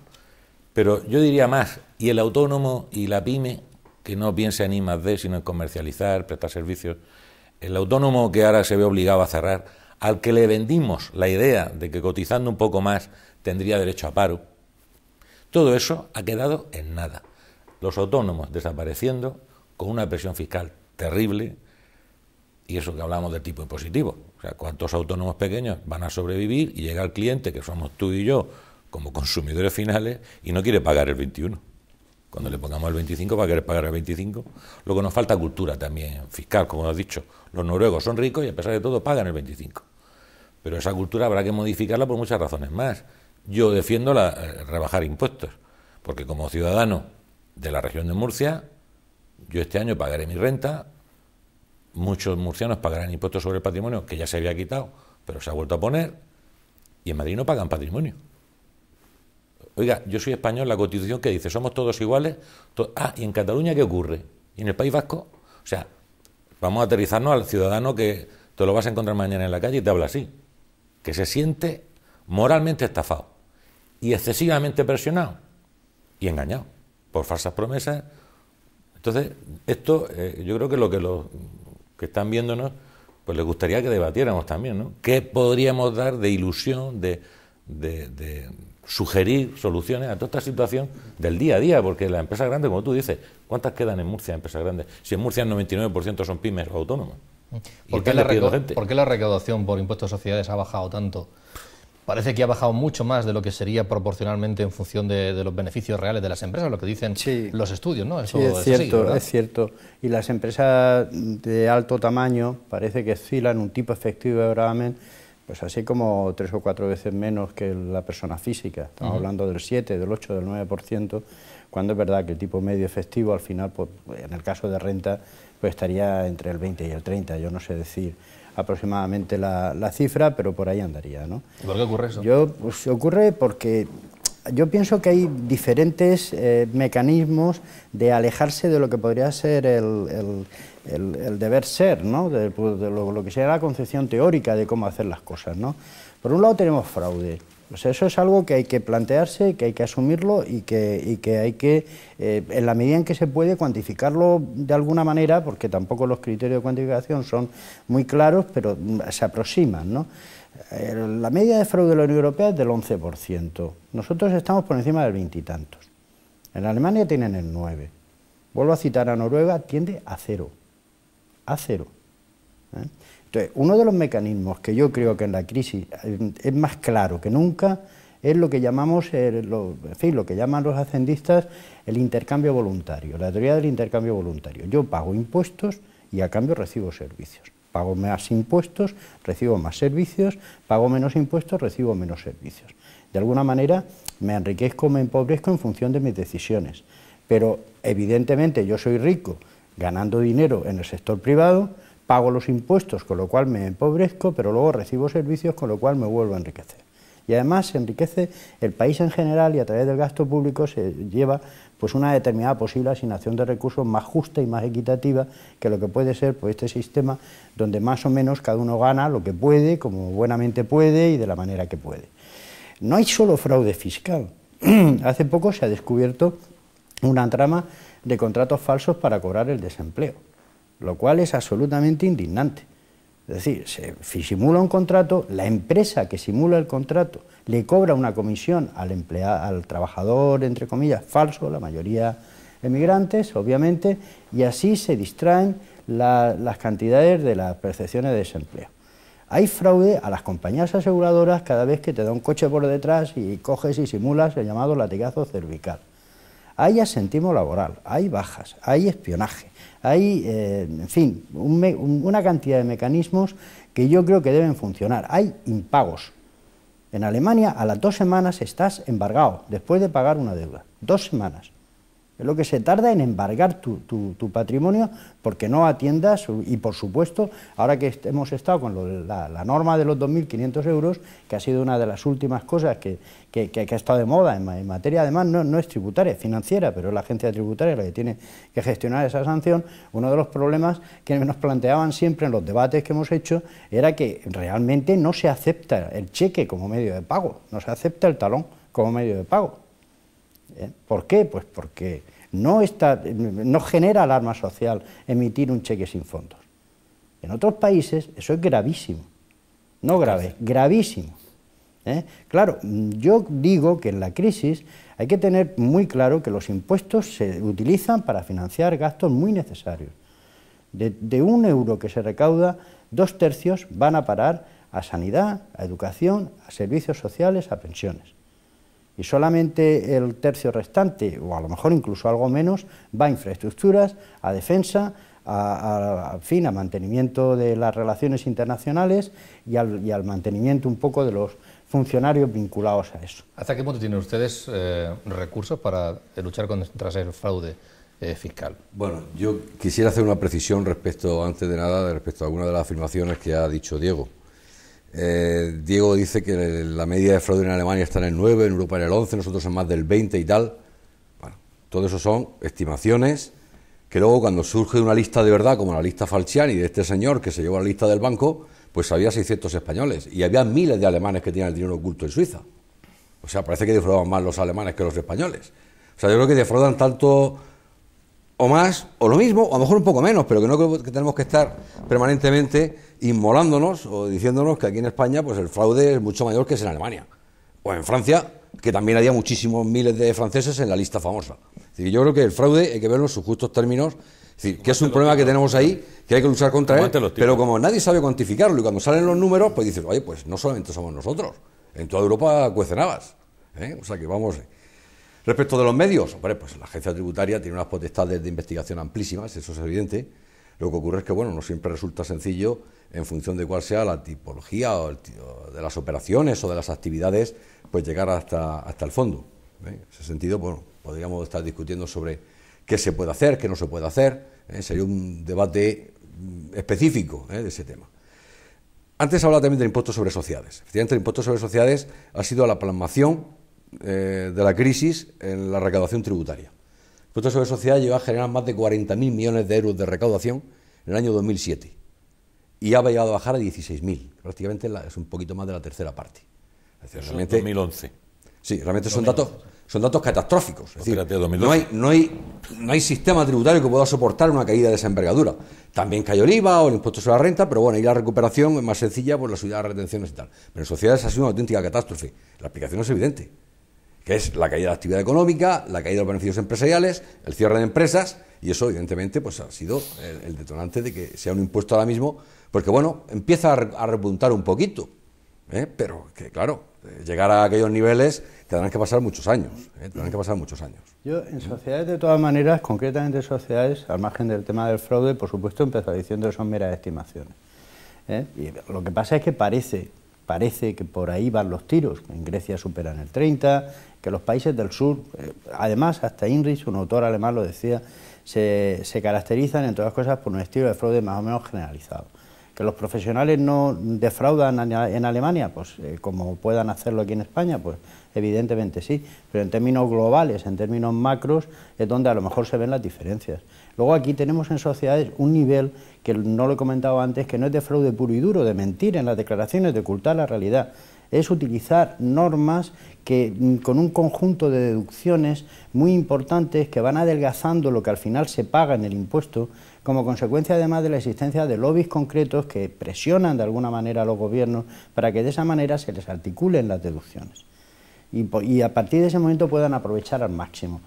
Pero yo diría más, y el autónomo y la pyme, que no piensa en I+D, sino en comercializar, prestar servicios, el autónomo que ahora se ve obligado a cerrar, al que le vendimos la idea de que cotizando un poco más tendría derecho a paro, todo eso ha quedado en nada. Los autónomos desapareciendo con una presión fiscal terrible, y eso que hablamos del tipo impositivo. O sea, ¿cuántos autónomos pequeños van a sobrevivir y llega el cliente, que somos tú y yo, como consumidores finales, y no quiere pagar el 21? Cuando le pongamos el 25 va a querer pagar el 25. Luego nos falta cultura también fiscal, como has dicho. Los noruegos son ricos y a pesar de todo pagan el 25. Pero esa cultura habrá que modificarla por muchas razones más. Yo defiendo rebajar impuestos, porque como ciudadano de la región de Murcia, yo este año pagaré mi renta, muchos murcianos pagarán impuestos sobre el patrimonio, que ya se había quitado, pero se ha vuelto a poner, y en Madrid no pagan patrimonio. Oiga, yo soy español, la Constitución que dice, somos todos iguales. ¿Y en Cataluña qué ocurre? ¿Y en el País Vasco? O sea, vamos a aterrizarnos al ciudadano que te lo vas a encontrar mañana en la calle y te habla así, que se siente moralmente estafado y excesivamente presionado y engañado por falsas promesas. Entonces, esto yo creo que lo que los que están viéndonos, pues les gustaría que debatiéramos también, ¿no? ¿Qué podríamos dar de ilusión, de sugerir soluciones a toda esta situación del día a día, porque las empresas grandes, como tú dices, ¿cuántas quedan en Murcia, empresas grandes? Si en Murcia el 99% son pymes o autónomos. ¿Por qué la recaudación por impuestos de sociedades ha bajado tanto? Parece que ha bajado mucho más de lo que sería proporcionalmente en función de los beneficios reales de las empresas, lo que dicen los estudios, ¿no? Eso sí, es cierto, así, es cierto. Y las empresas de alto tamaño parece que oscilan un tipo efectivo de gravamen, pues así como 3 o 4 veces menos que la persona física. Estamos hablando del 7, del 8, del 9%, cuando es verdad que el tipo medio efectivo al final, pues, en el caso de renta, pues estaría entre el 20 y el 30, yo no sé decir aproximadamente la cifra, pero por ahí andaría, ¿no? ¿Y por qué ocurre eso? Pues ocurre porque yo pienso que hay diferentes mecanismos de alejarse de lo que podría ser el deber ser, ¿no? De lo que sería la concepción teórica de cómo hacer las cosas, ¿no? Por un lado tenemos fraude. O sea, eso es algo que hay que plantearse, que hay que asumirlo y que hay que, en la medida en que se puede, cuantificarlo de alguna manera, porque tampoco los criterios de cuantificación son muy claros, pero se aproximan, ¿no? La media de fraude de la Unión Europea es del 11%. Nosotros estamos por encima del 20 y tantos. En Alemania tienen el 9%. Vuelvo a citar a Noruega, tiende a 0. A 0. Entonces, uno de los mecanismos que yo creo que en la crisis es más claro que nunca es lo que llamamos, lo que llaman los hacendistas el intercambio voluntario, la teoría del intercambio voluntario. Yo pago impuestos y a cambio recibo servicios. Pago más impuestos, recibo más servicios, pago menos impuestos, recibo menos servicios. De alguna manera me enriquezco o me empobrezco en función de mis decisiones. Pero evidentemente yo soy rico ganando dinero en el sector privado, pago los impuestos, con lo cual me empobrezco, pero luego recibo servicios, con lo cual me vuelvo a enriquecer. Y además se enriquece el país en general y a través del gasto público se lleva pues una determinada posible asignación de recursos más justa y más equitativa que lo que puede ser pues este sistema donde más o menos cada uno gana lo que puede, como buenamente puede y de la manera que puede. No hay solo fraude fiscal. Hace poco se ha descubierto una trama de contratos falsos para cobrar el desempleo, lo cual es absolutamente indignante. Es decir, se simula un contrato, la empresa que simula el contrato le cobra una comisión al trabajador, entre comillas, falso, la mayoría emigrantes, obviamente, y así se distraen las cantidades de las percepciones de desempleo. Hay fraude a las compañías aseguradoras cada vez que te da un coche por detrás y coges y simulas el llamado latigazo cervical. Hay asentismo laboral, hay bajas, hay espionaje, hay, en fin, una cantidad de mecanismos que yo creo que deben funcionar. Hay impagos. En Alemania a las 2 semanas estás embargado, después de pagar una deuda. 2 semanas. Es lo que se tarda en embargar tu patrimonio porque no atiendas, y por supuesto, ahora que hemos estado con la norma de los 2.500 euros, que ha sido una de las últimas cosas que ha estado de moda en materia, además no es tributaria, es financiera, pero es la agencia tributaria la que tiene que gestionar esa sanción. Uno de los problemas que nos planteaban siempre en los debates que hemos hecho era que realmente no se acepta el cheque como medio de pago, no se acepta el talón como medio de pago. ¿Por qué? Pues porque no genera alarma social emitir un cheque sin fondos. En otros países eso es gravísimo, no grave, gravísimo. Claro, yo digo que en la crisis hay que tener muy claro que los impuestos se utilizan para financiar gastos muy necesarios. De 1 euro que se recauda, 2/3 van a parar a sanidad, a educación, a servicios sociales, a pensiones. Y solamente el tercio restante, o a lo mejor incluso algo menos, va a infraestructuras, a defensa, a mantenimiento de las relaciones internacionales y al mantenimiento un poco de los funcionarios vinculados a eso. ¿Hasta qué punto tienen ustedes recursos para luchar contra el fraude fiscal? Bueno, yo quisiera hacer una precisión antes de nada, respecto a alguna de las afirmaciones que ha dicho Diego. Diego dice que la media de fraude en Alemania está en el 9, en Europa en el 11, nosotros en más del 20 y tal. Bueno, todo eso son estimaciones que luego cuando surge una lista de verdad, como la lista Falciani de este señor que se llevó a la lista del banco, pues había 600 españoles y había miles de alemanes que tenían el dinero oculto en Suiza. O sea, parece que defraudaban más los alemanes que los españoles. O sea, yo creo que defraudan tanto o más, o lo mismo, o a lo mejor un poco menos, pero que no creo que tenemos que estar permanentemente inmolándonos o diciéndonos que aquí en España pues el fraude es mucho mayor que es en Alemania. O en Francia, que también había muchísimos miles de franceses en la lista famosa. Es decir, yo creo que el fraude hay que verlo en sus justos términos, es decir, que es un problema que tenemos ahí, que hay que luchar contra él, pero como nadie sabe cuantificarlo y cuando salen los números, pues dices, oye, pues no solamente somos nosotros, en toda Europa cuecen habas, o sea que vamos. Respecto de los medios, hombre, pues la agencia tributaria tiene unas potestades de investigación amplísimas, eso es evidente. Lo que ocurre es que, bueno, no siempre resulta sencillo, en función de cuál sea la tipología o de las operaciones o de las actividades, pues llegar hasta el fondo. En ese sentido, bueno, podríamos estar discutiendo sobre qué se puede hacer, qué no se puede hacer. Sería un debate específico de ese tema. Antes hablaba también del impuesto sobre sociedades. Efectivamente, el impuesto sobre sociedades ha sido la plasmación de la crisis en la recaudación tributaria. El impuesto sobre sociedades lleva a generar más de 40.000 millones de euros de recaudación en el año 2007 y ha llegado a bajar a 16.000, prácticamente es un poquito más de la tercera parte. Es decir, realmente, 2011. Sí, realmente son datos catastróficos. Es decir, espérate, no hay sistema tributario que pueda soportar una caída de esa envergadura. También cayó el IVA o el impuesto sobre la renta, pero bueno, ahí la recuperación es más sencilla por la subida de retenciones y tal. Pero en sociedades ha sido una auténtica catástrofe. La explicación es evidente, que es la caída de la actividad económica, la caída de los beneficios empresariales, el cierre de empresas, y eso evidentemente pues ha sido el detonante de que sea un impuesto ahora mismo, porque bueno, empieza a repuntar un poquito, pero que claro, llegar a aquellos niveles tendrán que pasar muchos años, Yo en sociedades, de todas maneras, concretamente sociedades, al margen del tema del fraude, por supuesto, empezó diciendo que son meras estimaciones. Y lo que pasa es que parece que por ahí van los tiros, que en Grecia superan el 30%, que los países del sur, además hasta Heinrich, un autor alemán lo decía, se caracterizan en todas cosas por un estilo de fraude más o menos generalizado. ¿Que los profesionales no defraudan en Alemania? Pues como puedan hacerlo aquí en España, pues evidentemente sí, pero en términos globales, en términos macros, es donde a lo mejor se ven las diferencias. Luego aquí tenemos en sociedades un nivel, que no lo he comentado antes, que no es de fraude puro y duro, de mentir en las declaraciones, de ocultar la realidad. Es utilizar normas que, con un conjunto de deducciones muy importantes que van adelgazando lo que al final se paga en el impuesto, como consecuencia además de la existencia de lobbies concretos que presionan de alguna manera a los gobiernos para que de esa manera se les articulen las deducciones y a partir de ese momento puedan aprovechar al máximo.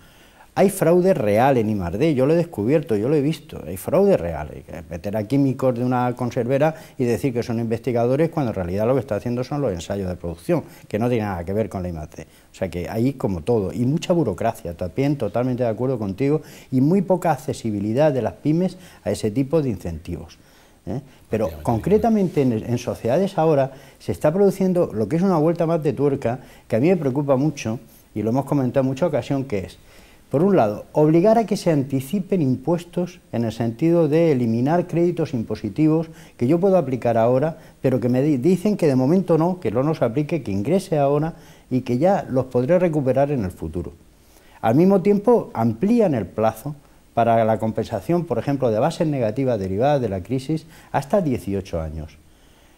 Hay fraude real en I+D, yo lo he descubierto, yo lo he visto, hay fraude real, hay que meter a químicos de una conservera y decir que son investigadores cuando en realidad lo que está haciendo son los ensayos de producción, que no tienen nada que ver con la I+D. O sea que ahí como todo, y mucha burocracia, también totalmente de acuerdo contigo, y muy poca accesibilidad de las pymes a ese tipo de incentivos. Pero concretamente en sociedades ahora se está produciendo lo que es una vuelta más de tuerca, que a mí me preocupa mucho, y lo hemos comentado en mucha ocasión, que es, por un lado, obligar a que se anticipen impuestos en el sentido de eliminar créditos impositivos que yo puedo aplicar ahora, pero que me dicen que de momento no, que no los aplique, que ingrese ahora y que ya los podré recuperar en el futuro. Al mismo tiempo, amplían el plazo para la compensación, por ejemplo, de bases negativas derivadas de la crisis hasta 18 años.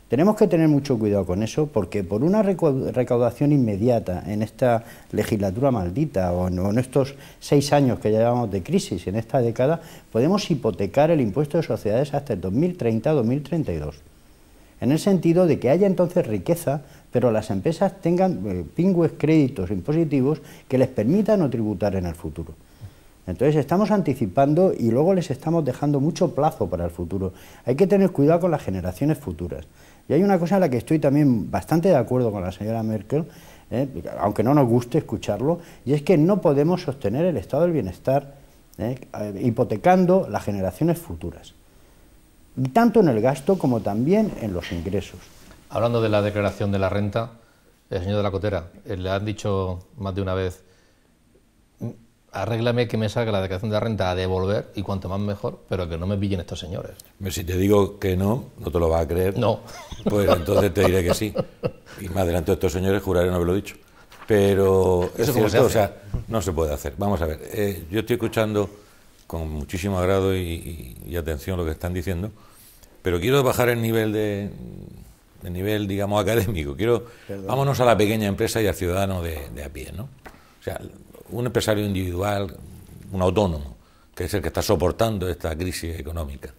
Tenemos que tener mucho cuidado con eso, porque por una recaudación inmediata en esta legislatura maldita o en estos 6 años que llevamos de crisis en esta década, podemos hipotecar el impuesto de sociedades hasta el 2030-2032. En el sentido de que haya entonces riqueza, pero las empresas tengan pingües créditos impositivos que les permitan no tributar en el futuro. Entonces estamos anticipando y luego les estamos dejando mucho plazo para el futuro. Hay que tener cuidado con las generaciones futuras. Y hay una cosa en la que estoy también bastante de acuerdo con la señora Merkel, aunque no nos guste escucharlo, y es que no podemos sostener el estado del bienestar hipotecando las generaciones futuras, y tanto en el gasto como también en los ingresos. Hablando de la declaración de la renta, el señor de la Cotera, le han dicho más de una vez, arréglame que me salga la declaración de la renta a devolver y cuanto más mejor, pero que no me pillen estos señores. Si te digo que no, no te lo vas a creer. No. Pues entonces te diré que sí. Y más delante de estos señores juraré no haberlo dicho. Pero es cierto, o sea, no se puede hacer. Vamos a ver, yo estoy escuchando con muchísimo agrado y atención lo que están diciendo, pero quiero bajar el nivel nivel, digamos, académico. Vámonos a la pequeña empresa y al ciudadano de a pie, ¿no? O sea, un empresario individual, un autónomo, que es el que está soportando esta crisis económica.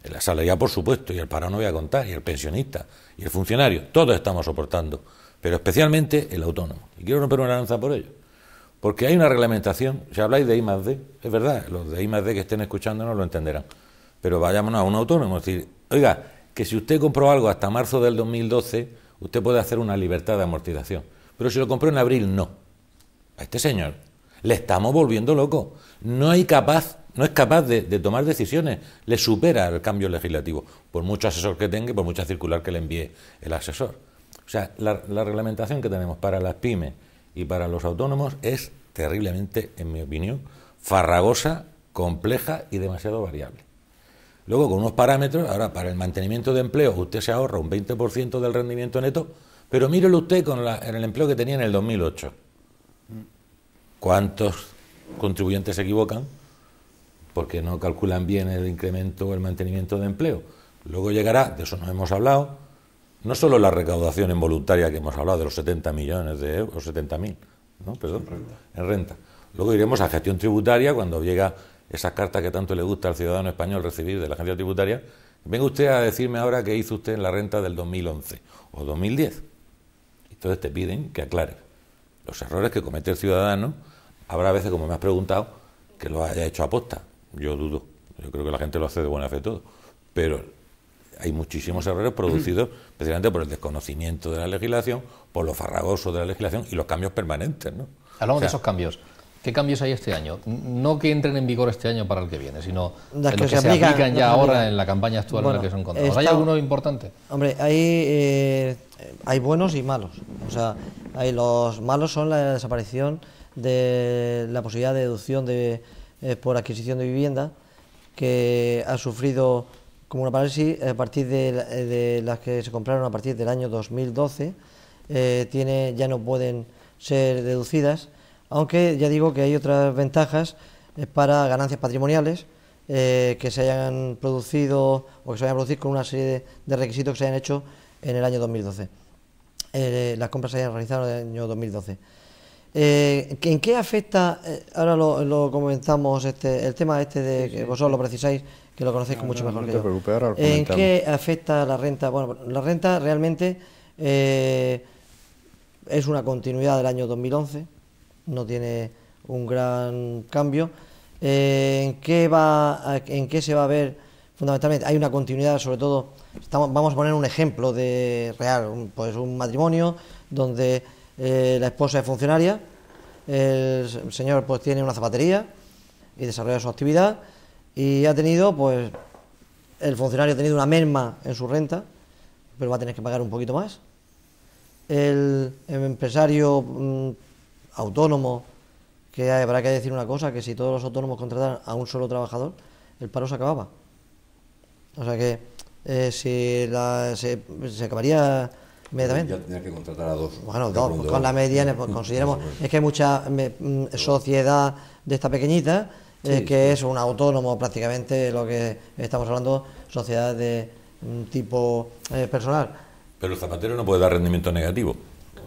El asalariado, por supuesto, y el parado no voy a contar, y el pensionista, y el funcionario, todos estamos soportando pero especialmente el autónomo. Y quiero romper una lanza por ello. Porque hay una reglamentación, si habláis de I+D, es verdad, los de I+D que estén escuchando no lo entenderán, pero vayámonos a un autónomo, es decir, oiga, que si usted compró algo hasta marzo del 2012, usted puede hacer una libertad de amortización, pero si lo compró en abril, no. A este señor le estamos volviendo loco, no es capaz de tomar decisiones, le supera el cambio legislativo, por mucho asesor que tenga y por mucha circular que le envíe el asesor. O sea, la reglamentación que tenemos para las pymes y para los autónomos es terriblemente, en mi opinión, farragosa, compleja y demasiado variable. Luego, con unos parámetros, ahora para el mantenimiento de empleo, usted se ahorra un 20% del rendimiento neto, pero mírelo usted en el empleo que tenía en el 2008. ¿Cuántos contribuyentes se equivocan porque no calculan bien el incremento o el mantenimiento de empleo? Luego llegará, de eso nos hemos hablado, no solo la recaudación involuntaria que hemos hablado de los 70 millones de euros, 70.000, ¿no? Perdón, en renta. Luego iremos a gestión tributaria cuando llega esas cartas que tanto le gusta al ciudadano español recibir de la agencia tributaria. Venga usted a decirme ahora qué hizo usted en la renta del 2011 o 2010. Entonces te piden que aclares los errores que comete el ciudadano. Habrá veces, como me has preguntado, que lo haya hecho aposta. Yo dudo. Yo creo que la gente lo hace de buena fe todo. Pero hay muchísimos errores producidos precisamente por el desconocimiento de la legislación, por lo farragoso de la legislación y los cambios permanentes, ¿no? Hablamos de esos cambios. ¿Qué cambios hay este año? No que entren en vigor este año para el que viene, sino los que se aplican ya ahora en la campaña actual en la que son contados. ¿Hay alguno importante? Hombre, hay buenos y malos. O sea, los malos son la desaparición de la posibilidad de deducción por adquisición de vivienda, que ha sufrido como una parálisis a partir de las que se compraron a partir del año 2012, ya no pueden ser deducidas, aunque ya digo que hay otras ventajas para ganancias patrimoniales que se hayan producido o que se vayan a producir con una serie de requisitos que se hayan hecho en el año 2012. Las compras se hayan realizado en el año 2012. ¿En qué afecta, ahora lo comentamos, el tema de que vosotros lo precisáis, que lo conocéis mucho mejor que yo? ¿En qué afecta la renta? Bueno, la renta realmente es una continuidad del año 2011, no tiene un gran cambio. ¿En qué se va a ver fundamentalmente? Hay una continuidad, sobre todo, vamos a poner un ejemplo real, pues un matrimonio donde la esposa es funcionaria, el señor pues tiene una zapatería y desarrolla su actividad, y ha tenido, pues, el funcionario ha tenido una merma en su renta, pero va a tener que pagar un poquito más. El empresario autónomo, que habrá que decir una cosa, que si todos los autónomos contrataran a un solo trabajador, el paro se acababa. O sea que se acabaría inmediatamente. Ya tendría que contratar a dos. Bueno, dos, pues con la mediana, pues consideramos, es que hay mucha sociedad de esta pequeñita, que es un autónomo prácticamente, lo que estamos hablando, sociedad de tipo personal. Pero el zapatero no puede dar rendimiento negativo.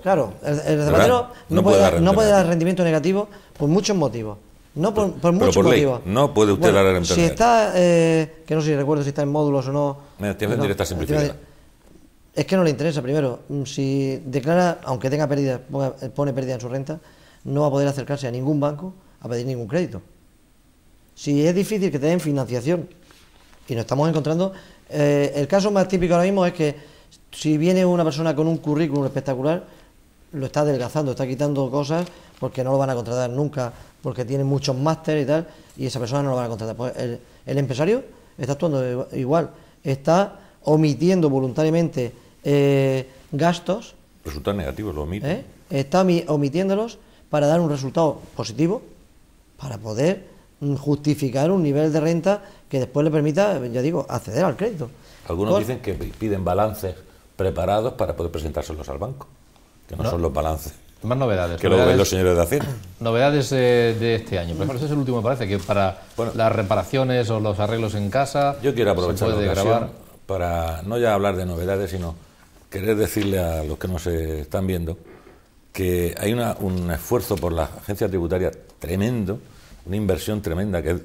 Claro, el zapatero no puede dar rendimiento negativo por muchos motivos. No por muchos motivos. No puede usted dar rendimiento negativo. Si está, que no sé si recuerdo si está en módulos o no. Directa simplicidad. Es que no le interesa, primero. Si declara, aunque tenga pérdida, pone pérdida en su renta, no va a poder acercarse a ningún banco a pedir ningún crédito. Si es difícil que te den financiación, y nos estamos encontrando, el caso más típico ahora mismo es que si viene una persona con un currículum espectacular, lo está adelgazando, está quitando cosas porque no lo van a contratar nunca, porque tiene muchos másteres y tal, y esa persona no lo van a contratar. Pues el empresario está actuando igual, está omitiendo voluntariamente gastos. Resultados negativos, lo omite. Está omitiéndolos para dar un resultado positivo, para poder justificar un nivel de renta que después le permita, ya digo, acceder al crédito. Algunos dicen que piden balances preparados para poder presentárselos al banco, que no son los balances. Más novedades. Que lo ven los señores de Hacienda. Novedades de este año. Por ejemplo, este es el último, me parece, que para las reparaciones o los arreglos en casa. Yo quiero aprovechar la ocasión para no ya hablar de novedades, sino querer decirle a los que nos están viendo que hay un esfuerzo por la agencia tributaria tremendo, una inversión tremenda que es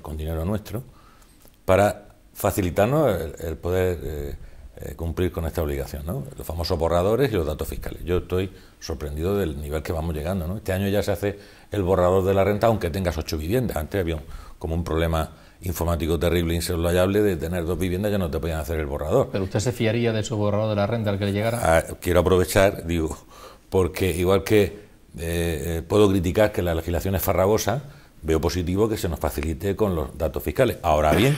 con dinero nuestro, para facilitarnos el poder cumplir con esta obligación, ¿no? Los famosos borradores y los datos fiscales. Yo estoy sorprendido del nivel que vamos llegando, ¿no? Este año ya se hace el borrador de la renta aunque tengas 8 viviendas. Antes había como un problema informático terrible, insoslayable, de tener 2 viviendas ya no te podían hacer el borrador. ¿Pero usted se fiaría de su borrador de la renta al que le llegara? Quiero aprovechar, digo, porque igual que puedo criticar que la legislación es farragosa, veo positivo que se nos facilite con los datos fiscales. Ahora bien,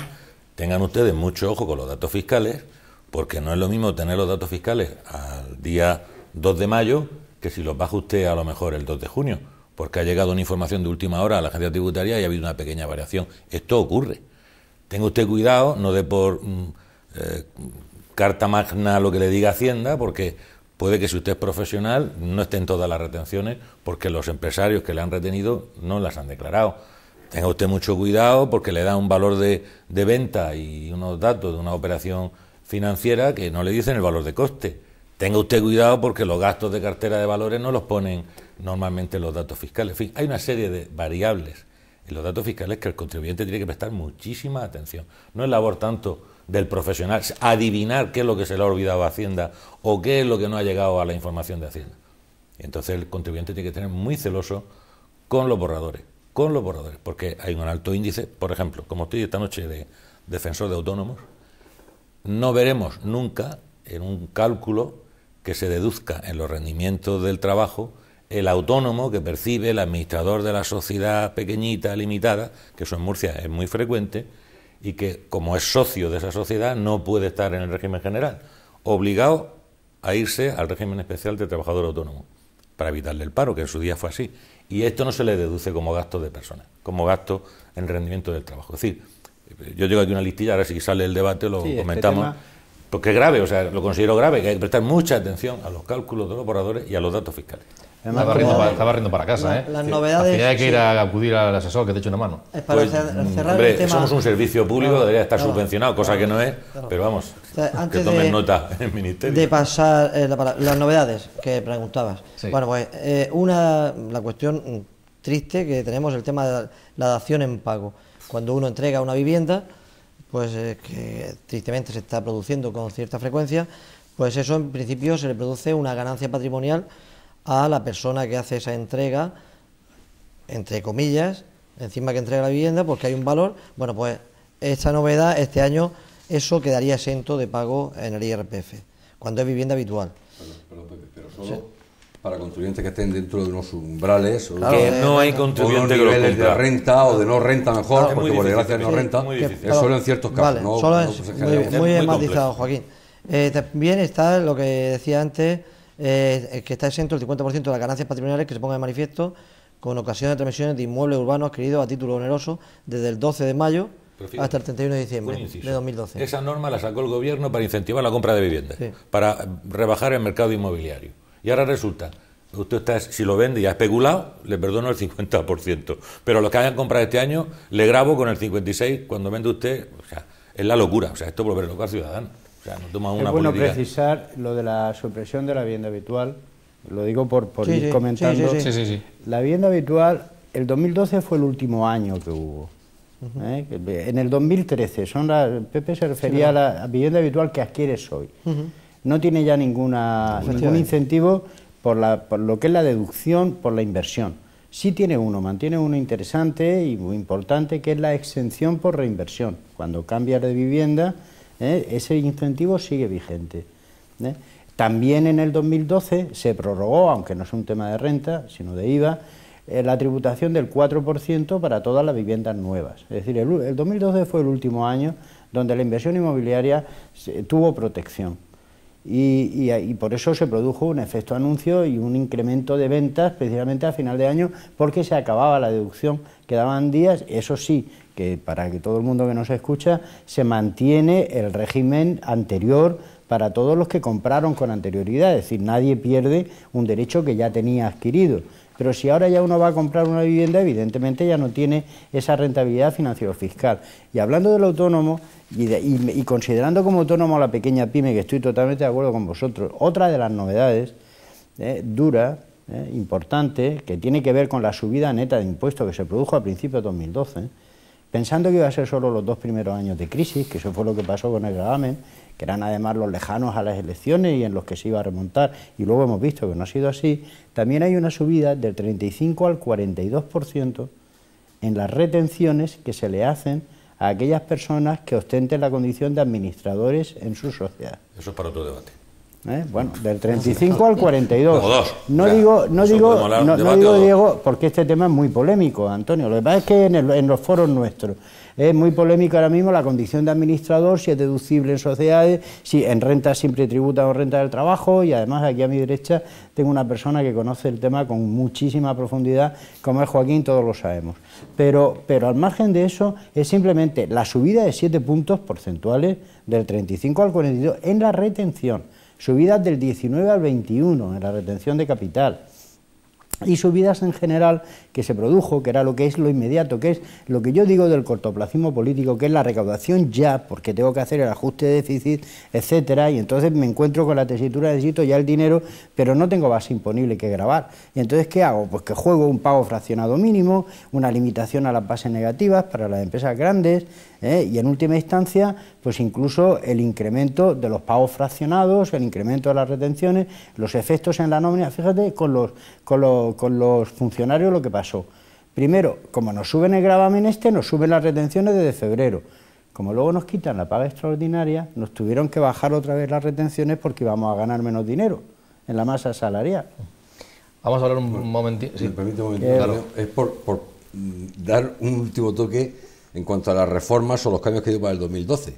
tengan ustedes mucho ojo con los datos fiscales, porque no es lo mismo tener los datos fiscales al día 2 de mayo que si los baja usted a lo mejor el 2 de junio, porque ha llegado una información de última hora a la agencia tributaria y ha habido una pequeña variación. Esto ocurre. Tenga usted cuidado, no dé por carta magna lo que le diga Hacienda, porque puede que si usted es profesional no estén todas las retenciones, porque los empresarios que le han retenido no las han declarado. Tenga usted mucho cuidado porque le da un valor de venta y unos datos de una operación financiera que no le dicen el valor de coste. Tenga usted cuidado porque los gastos de cartera de valores no los ponen normalmente los datos fiscales. En fin, hay una serie de variables en los datos fiscales que el contribuyente tiene que prestar muchísima atención. No es labor tanto del profesional adivinar qué es lo que se le ha olvidado a Hacienda o qué es lo que no ha llegado a la información de Hacienda. Y entonces el contribuyente tiene que tener muy celoso con los borradores, porque hay un alto índice, por ejemplo, como estoy esta noche de defensor de autónomos, no veremos nunca en un cálculo que se deduzca en los rendimientos del trabajo el autónomo que percibe el administrador de la sociedad pequeñita, limitada, que eso en Murcia es muy frecuente, y que como es socio de esa sociedad no puede estar en el régimen general, obligado a irse al régimen especial de trabajador autónomo, para evitarle el paro, que en su día fue así. Y esto no se le deduce como gasto de personas, como gasto en rendimiento del trabajo. Es decir, yo llego aquí una listilla, ahora si sale el debate lo comentamos, porque es grave, o sea, lo considero grave, que hay que prestar mucha atención a los cálculos de los borradores y a los datos fiscales. Está barriendo para casa, ¿eh? Las novedades... Al final hay que ir a acudir al asesor que te eche una mano. Para Pues, cerrar hombre, el tema... somos un servicio público, debería estar subvencionado, cosa que no es, pero vamos, antes que tomen de- nota en el Ministerio. De pasar las novedades que preguntabas. Sí. Bueno, pues la cuestión triste que tenemos el tema de la dación en pago. Cuando uno entrega una vivienda, pues que tristemente se está produciendo con cierta frecuencia, pues eso en principio se le produce una ganancia patrimonial a la persona que hace esa entrega, entre comillas, encima que entrega la vivienda, porque hay un valor. Bueno, pues esta novedad, este año, eso quedaría exento de pago en el IRPF, cuando es vivienda habitual. Pero solo para contribuyentes que estén dentro de unos umbrales o Que no hay unos contribuyente que lo niveles de cumpla. renta o de no renta mejor, Es muy porque por difícil, desgracia no sí, renta, muy difícil. es solo en ciertos casos. Vale, no, solo no es se muy, genera. Es muy muy matizado, complejo. Joaquín. También está lo que decía antes, que está exento el 50% de las ganancias patrimoniales que se ponga de manifiesto con ocasión de transmisiones de inmuebles urbanos adquiridos a título oneroso desde el 12 de mayo Pero fíjate, hasta el 31 de un diciembre inciso. de 2012. Esa norma la sacó el gobierno para incentivar la compra de viviendas, Sí. para rebajar el mercado inmobiliario. Y ahora resulta, usted está, si lo vende y ha especulado, le perdono el 50%. Pero los que hayan comprado este año, le grabo con el 56% cuando vende usted. O sea, es la locura. O sea, esto volver loco al ciudadano. O sea, no toma una Es bueno política. precisar lo de la supresión de la vivienda habitual. Lo digo por Sí, ir sí, comentando. sí, Sí. La vivienda habitual, el 2012 fue el último año que hubo. En el 2013, Pepe se refería a la vivienda habitual que adquieres hoy. No tiene ya ningún incentivo por lo que es la deducción por la inversión. Sí mantiene uno interesante y muy importante, que es la exención por reinversión. Cuando cambias de vivienda, ese incentivo sigue vigente. También en el 2012 se prorrogó, aunque no es un tema de renta, sino de IVA, la tributación del 4% para todas las viviendas nuevas. Es decir, el 2012 fue el último año donde la inversión inmobiliaria tuvo protección. Y por eso se produjo un efecto anuncio y un incremento de ventas precisamente a final de año, porque se acababa la deducción, quedaban días. Eso sí, que para que todo el mundo que nos escucha, se mantiene el régimen anterior para todos los que compraron con anterioridad, es decir, nadie pierde un derecho que ya tenía adquirido. Pero si ahora ya uno va a comprar una vivienda, evidentemente ya no tiene esa rentabilidad financiero-fiscal. Y hablando del autónomo, y considerando como autónomo a la pequeña pyme, que estoy totalmente de acuerdo con vosotros, otra de las novedades dura, importante, que tiene que ver con la subida neta de impuestos que se produjo a principios de 2012, pensando que iba a ser solo los 2 primeros años de crisis, que eso fue lo que pasó con el gravamen, que eran además los lejanos a las elecciones y en los que se iba a remontar, y luego hemos visto que no ha sido así. También hay una subida del 35 al 42% en las retenciones que se le hacen a aquellas personas que ostenten la condición de administradores en su sociedad. Eso es para otro debate. Bueno, del 35 al 42. Como dos. No digo, Diego, porque este tema es muy polémico, Antonio. Lo que pasa es que en los foros nuestros es muy polémico ahora mismo la condición de administrador, si es deducible en sociedades, si en renta siempre tributa o renta del trabajo, y además aquí a mi derecha tengo una persona que conoce el tema con muchísima profundidad, como es Joaquín, todos lo sabemos. Pero al margen de eso es simplemente la subida de 7 puntos porcentuales del 35 al 42 en la retención, subidas del 19 al 21 en la retención de capital, y subidas en general que se produjo, que era lo que es lo inmediato, que es lo que yo digo del cortoplacismo político, que es la recaudación ya, porque tengo que hacer el ajuste de déficit, etcétera, y entonces me encuentro con la tesitura, necesito ya el dinero, pero no tengo base imponible que gravar. Y entonces, ¿qué hago? Pues que juego un pago fraccionado mínimo, una limitación a las bases negativas para las empresas grandes, y en última instancia, pues incluso el incremento de los pagos fraccionados, el incremento de las retenciones, los efectos en la nómina. Fíjate con los funcionarios lo que pasó. Primero, como nos suben el gravamen nos suben las retenciones desde febrero. Como luego nos quitan la paga extraordinaria, nos tuvieron que bajar otra vez las retenciones porque íbamos a ganar menos dinero en la masa salarial. Vamos a hablar un momentito. Si me permite un momentito, claro. Es por dar un último toque en cuanto a las reformas o los cambios que dio para el 2012,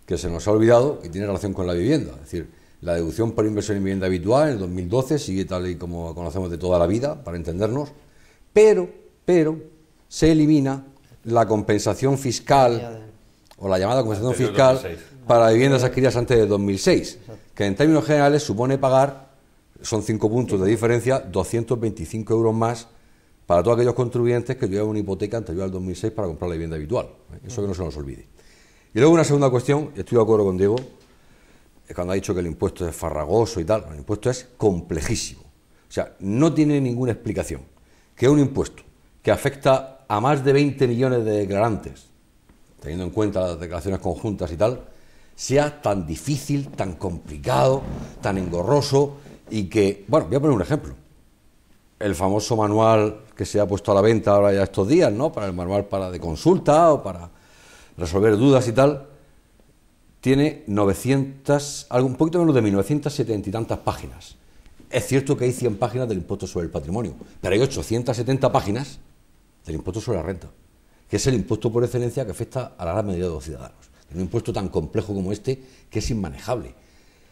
que se nos ha olvidado que tiene relación con la vivienda. Es decir, la deducción por inversión en vivienda habitual en el 2012 sigue tal y como conocemos de toda la vida, para entendernos, pero se elimina la compensación fiscal, o la llamada compensación fiscal, para viviendas adquiridas antes de 2006, que en términos generales supone pagar, son 5 puntos de diferencia, 225 euros más para todos aquellos contribuyentes que tuvieran una hipoteca anterior al 2006 para comprar la vivienda habitual. Eso que no se nos olvide. Y luego una segunda cuestión, estoy de acuerdo con Diego, cuando ha dicho que el impuesto es farragoso y tal. El impuesto es complejísimo. O sea, no tiene ninguna explicación que un impuesto que afecta a más de 20 millones de declarantes, teniendo en cuenta las declaraciones conjuntas y tal, sea tan difícil, tan complicado, tan engorroso y que, bueno, voy a poner un ejemplo. El famoso manual que se ha puesto a la venta ahora ya estos días, ¿no? Para el manual de consulta o para resolver dudas y tal, tiene 900, algo un poquito menos de 1970 y tantas páginas. Es cierto que hay 100 páginas del impuesto sobre el patrimonio, pero hay 870 páginas del impuesto sobre la renta, que es el impuesto por excelencia que afecta a la gran mayoría de los ciudadanos. Es un impuesto tan complejo como este que es inmanejable.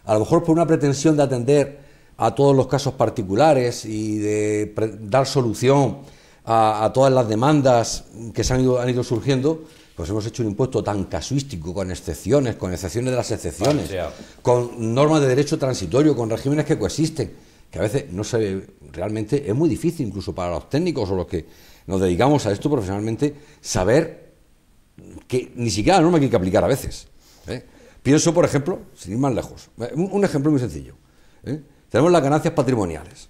A lo mejor por una pretensión de atender a todos los casos particulares y de dar solución a todas las demandas que han ido surgiendo, pues hemos hecho un impuesto tan casuístico, con excepciones de las excepciones, con normas de derecho transitorio, con regímenes que coexisten, que a veces no se realmente es muy difícil, incluso para los técnicos o los que nos dedicamos a esto profesionalmente, saber que ni siquiera la norma que hay que aplicar a veces. Pienso, por ejemplo, sin ir más lejos, un ejemplo muy sencillo. Tenemos las ganancias patrimoniales.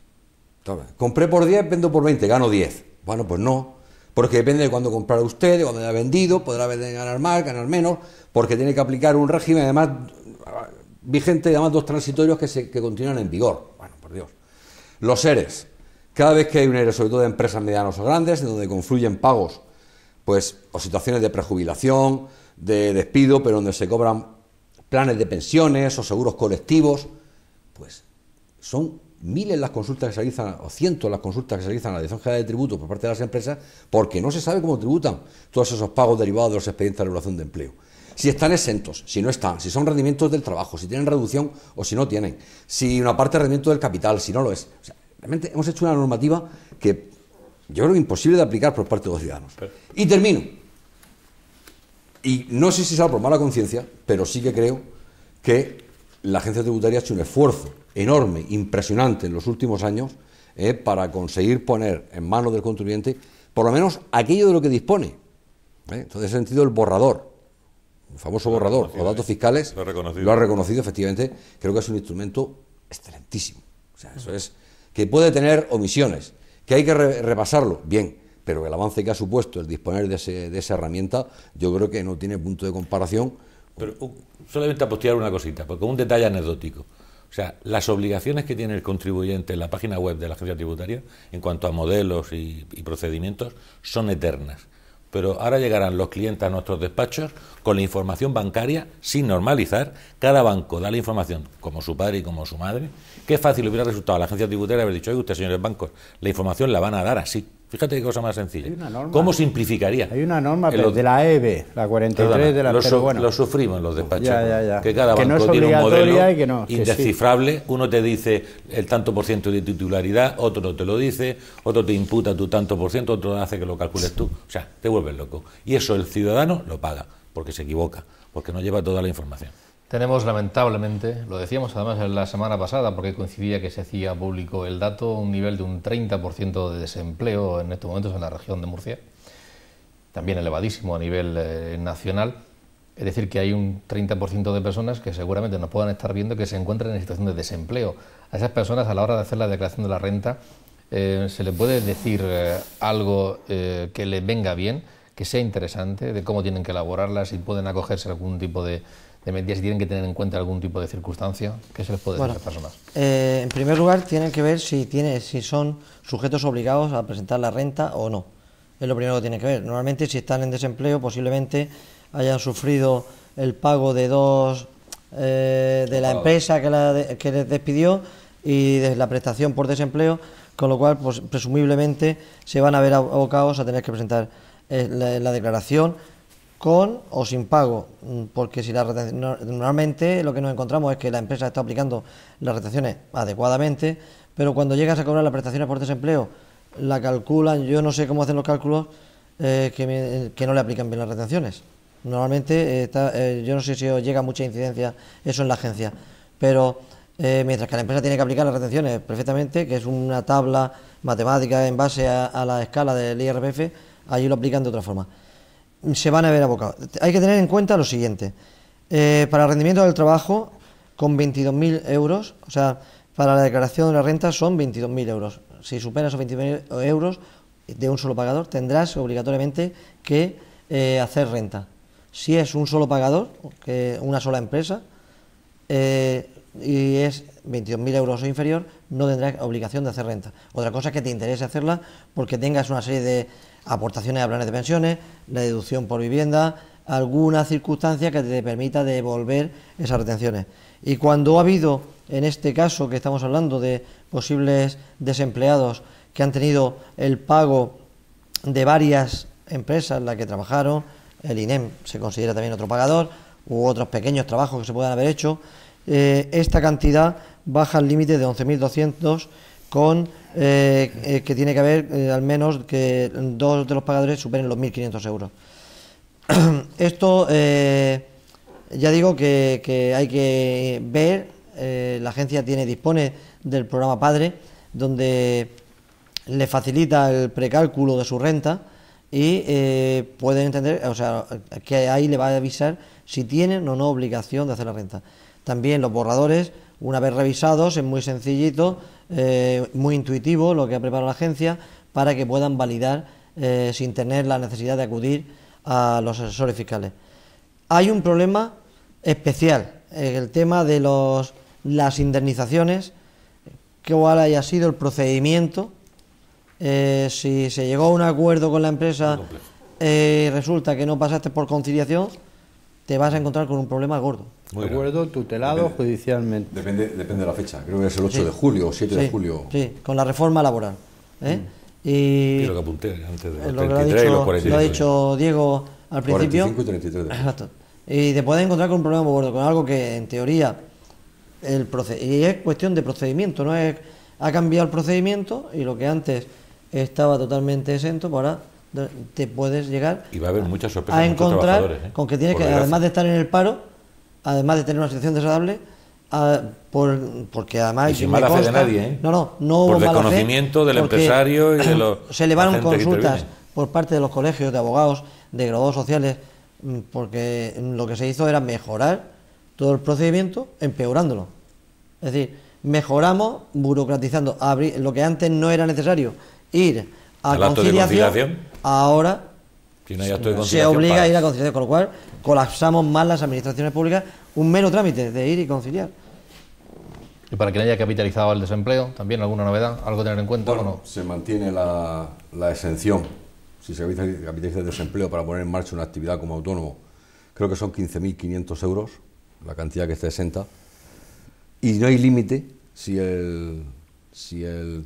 Compré por 10, vendo por 20, gano 10. Bueno, pues no, porque depende de cuándo comprara usted, de cuándo haya vendido, podrá ganar más, ganar menos, porque tiene que aplicar un régimen además vigente y además 2 transitorios que continúan en vigor. Bueno, por Dios. Los ERES. Cada vez que hay un ERE, sobre todo de empresas medianas o grandes, en donde confluyen pagos, pues, o situaciones de prejubilación, de despido, pero donde se cobran planes de pensiones o seguros colectivos, pues son miles las consultas que se realizan, o cientos las consultas que se realizan a la Dirección General de Tributos por parte de las empresas, porque no se sabe cómo tributan todos esos pagos derivados de los expedientes de regulación de empleo. Si están exentos, si no están, si son rendimientos del trabajo, si tienen reducción o si no tienen, si una parte de rendimiento del capital, si no lo es. O sea, realmente hemos hecho una normativa que yo creo que es imposible de aplicar por parte de los ciudadanos. Y termino. Y no sé si será por mala conciencia, pero sí que creo que la agencia tributaria ha hecho un esfuerzo enorme, impresionante en los últimos años para conseguir poner en manos del contribuyente por lo menos aquello de lo que dispone. Entonces, en ese sentido, el borrador, el famoso borrador, los datos fiscales, lo ha reconocido efectivamente. Creo que es un instrumento excelentísimo. O sea, eso es que puede tener omisiones, que hay que repasarlo, bien, pero el avance que ha supuesto el disponer de esa herramienta, yo creo que no tiene punto de comparación. Pero solamente apostiar una cosita, porque un detalle anecdótico. O sea, las obligaciones que tiene el contribuyente en la página web de la agencia tributaria, en cuanto a modelos y procedimientos, son eternas. Pero ahora llegarán los clientes a nuestros despachos con la información bancaria sin normalizar. Cada banco da la información, como su padre y como su madre. Qué fácil hubiera resultado a la agencia tributaria haber dicho: oye, usted, señores bancos, la información la van a dar así. Fíjate qué cosa más sencilla. ¿Cómo simplificaría? Hay una norma de la EBE, la 43 de la... Lo sufrimos en los despachos. Ya. Que cada que banco no es tiene un modelo y que no, indescifrable. Sí. Uno te dice el tanto por ciento de titularidad, otro no te lo dice, otro te imputa tu tanto por ciento, otro hace que lo calcules tú. O sea, te vuelves loco. Y eso el ciudadano lo paga, porque se equivoca, porque no lleva toda la información. Tenemos, lamentablemente, lo decíamos además la semana pasada, porque coincidía que se hacía público el dato, un nivel de un 30% de desempleo en estos momentos en la región de Murcia, también elevadísimo a nivel nacional. Es decir, que hay un 30% de personas que seguramente nos puedan estar viendo que se encuentran en situación de desempleo. A esas personas, a la hora de hacer la declaración de la renta, ¿se le puede decir algo que les venga bien, que sea interesante, de cómo tienen que elaborarla, si pueden acogerse a algún tipo de medidas, si tienen que tener en cuenta algún tipo de circunstancia? ¿Qué se les puede decir a las personas? En primer lugar, tienen que ver si son sujetos obligados a presentar la renta o no. Es lo primero que tienen que ver. Normalmente, si están en desempleo, posiblemente hayan sufrido el pago de de la empresa que les despidió y de la prestación por desempleo, con lo cual, pues, presumiblemente, se van a ver abocados a tener que presentar la declaración con o sin pago, porque si normalmente lo que nos encontramos es que la empresa está aplicando las retenciones adecuadamente, pero cuando llegas a cobrar las prestaciones por desempleo, la calculan, yo no sé cómo hacen los cálculos, que no le aplican bien las retenciones. Normalmente, yo no sé si os llega mucha incidencia eso en la agencia, pero mientras que la empresa tiene que aplicar las retenciones perfectamente, que es una tabla matemática en base a la escala del IRPF, allí lo aplican de otra forma. Se van a ver abocados. Hay que tener en cuenta lo siguiente: para el rendimiento del trabajo, con 22.000 euros, o sea, para la declaración de la renta son 22.000 euros. Si superas esos 22.000 euros de un solo pagador, tendrás obligatoriamente que hacer renta. Si es un solo pagador, una sola empresa, y es 22.000 euros o inferior, no tendrás obligación de hacer renta. Otra cosa es que te interese hacerla porque tengas una serie de aportaciones a planes de pensiones, la deducción por vivienda, alguna circunstancia que te permita devolver esas retenciones. Y cuando ha habido, en este caso que estamos hablando de posibles desempleados que han tenido el pago de varias empresas en las que trabajaron, el INEM se considera también otro pagador, u otros pequeños trabajos que se puedan haber hecho, esta cantidad baja al límite de 11.200 con que tiene que haber al menos que dos de los pagadores superen los 1.500 euros. Esto ya digo que hay que ver, la agencia dispone del programa Padre, donde le facilita el precálculo de su renta y pueden entender, o sea, que ahí le va a avisar si tienen o no obligación de hacer la renta. También los borradores, una vez revisados, es muy sencillito, muy intuitivo lo que ha preparado la agencia para que puedan validar sin tener la necesidad de acudir a los asesores fiscales. Hay un problema especial, el tema de las indemnizaciones, cuál haya sido el procedimiento, si se llegó a un acuerdo con la empresa, resulta que no pasaste por conciliación, te vas a encontrar con un problema gordo. Acuerdo tutelado judicialmente. Depende de la fecha, creo que es el 8 de julio o 7 de julio. Sí, con la reforma laboral. Y lo que apunté antes de lo 33 y los 43. Lo ha dicho Diego al principio. 45 y 33 de julio. Exacto. Y te puedes encontrar con un problema muy gordo, con algo que en teoría y es cuestión de procedimiento, no es ha cambiado el procedimiento y lo que antes estaba totalmente exento, pues ahora te puedes llegar y va a haber muchas sorpresas a encontrar con que tienes que, además de estar en el paro, además de tener una situación desagradable, porque además y sin mala fe de nadie, no por desconocimiento del empresario y de los se elevaron consultas por parte de los colegios de abogados de graduados sociales, porque lo que se hizo era mejorar todo el procedimiento empeorándolo. Es decir, mejoramos burocratizando, lo que antes no era necesario ir al acto de conciliación. Ahora Si no hay acto de se conciliación, obliga a pagas. ir a conciliación, con lo cual colapsamos más las administraciones públicas, un mero trámite de ir y conciliar. Y para quien haya capitalizado el desempleo, ¿también alguna novedad? ¿Algo a tener en cuenta o no? Se mantiene la exención, si se capitaliza el desempleo para poner en marcha una actividad como autónomo, creo que son 15.500 euros, la cantidad que esté exenta, y no hay límite si el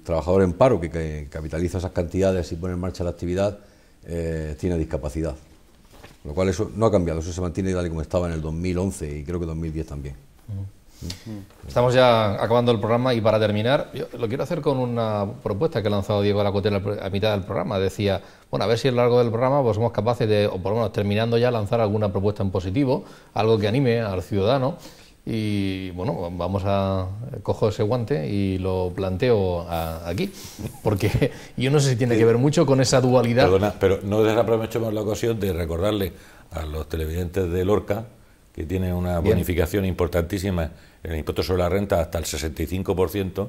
trabajador en paro que capitaliza esas cantidades y pone en marcha la actividad tiene discapacidad. Lo cual eso no ha cambiado, eso se mantiene tal y como estaba en el 2011 y creo que 2010 también. Estamos ya acabando el programa y para terminar, yo lo quiero hacer con una propuesta que ha lanzado Diego Lacotera a mitad del programa. Decía, bueno, a ver si a lo largo del programa pues somos capaces de, o por lo menos terminando ya, lanzar alguna propuesta en positivo, algo que anime al ciudadano. Y bueno, vamos a cojo ese guante y lo planteo aquí, porque yo no sé si tiene que ver mucho con esa dualidad. Perdona, pero no desaprovechemos la ocasión de recordarle a los televidentes de Lorca que tiene una bonificación importantísima en el impuesto sobre la renta hasta el 65%,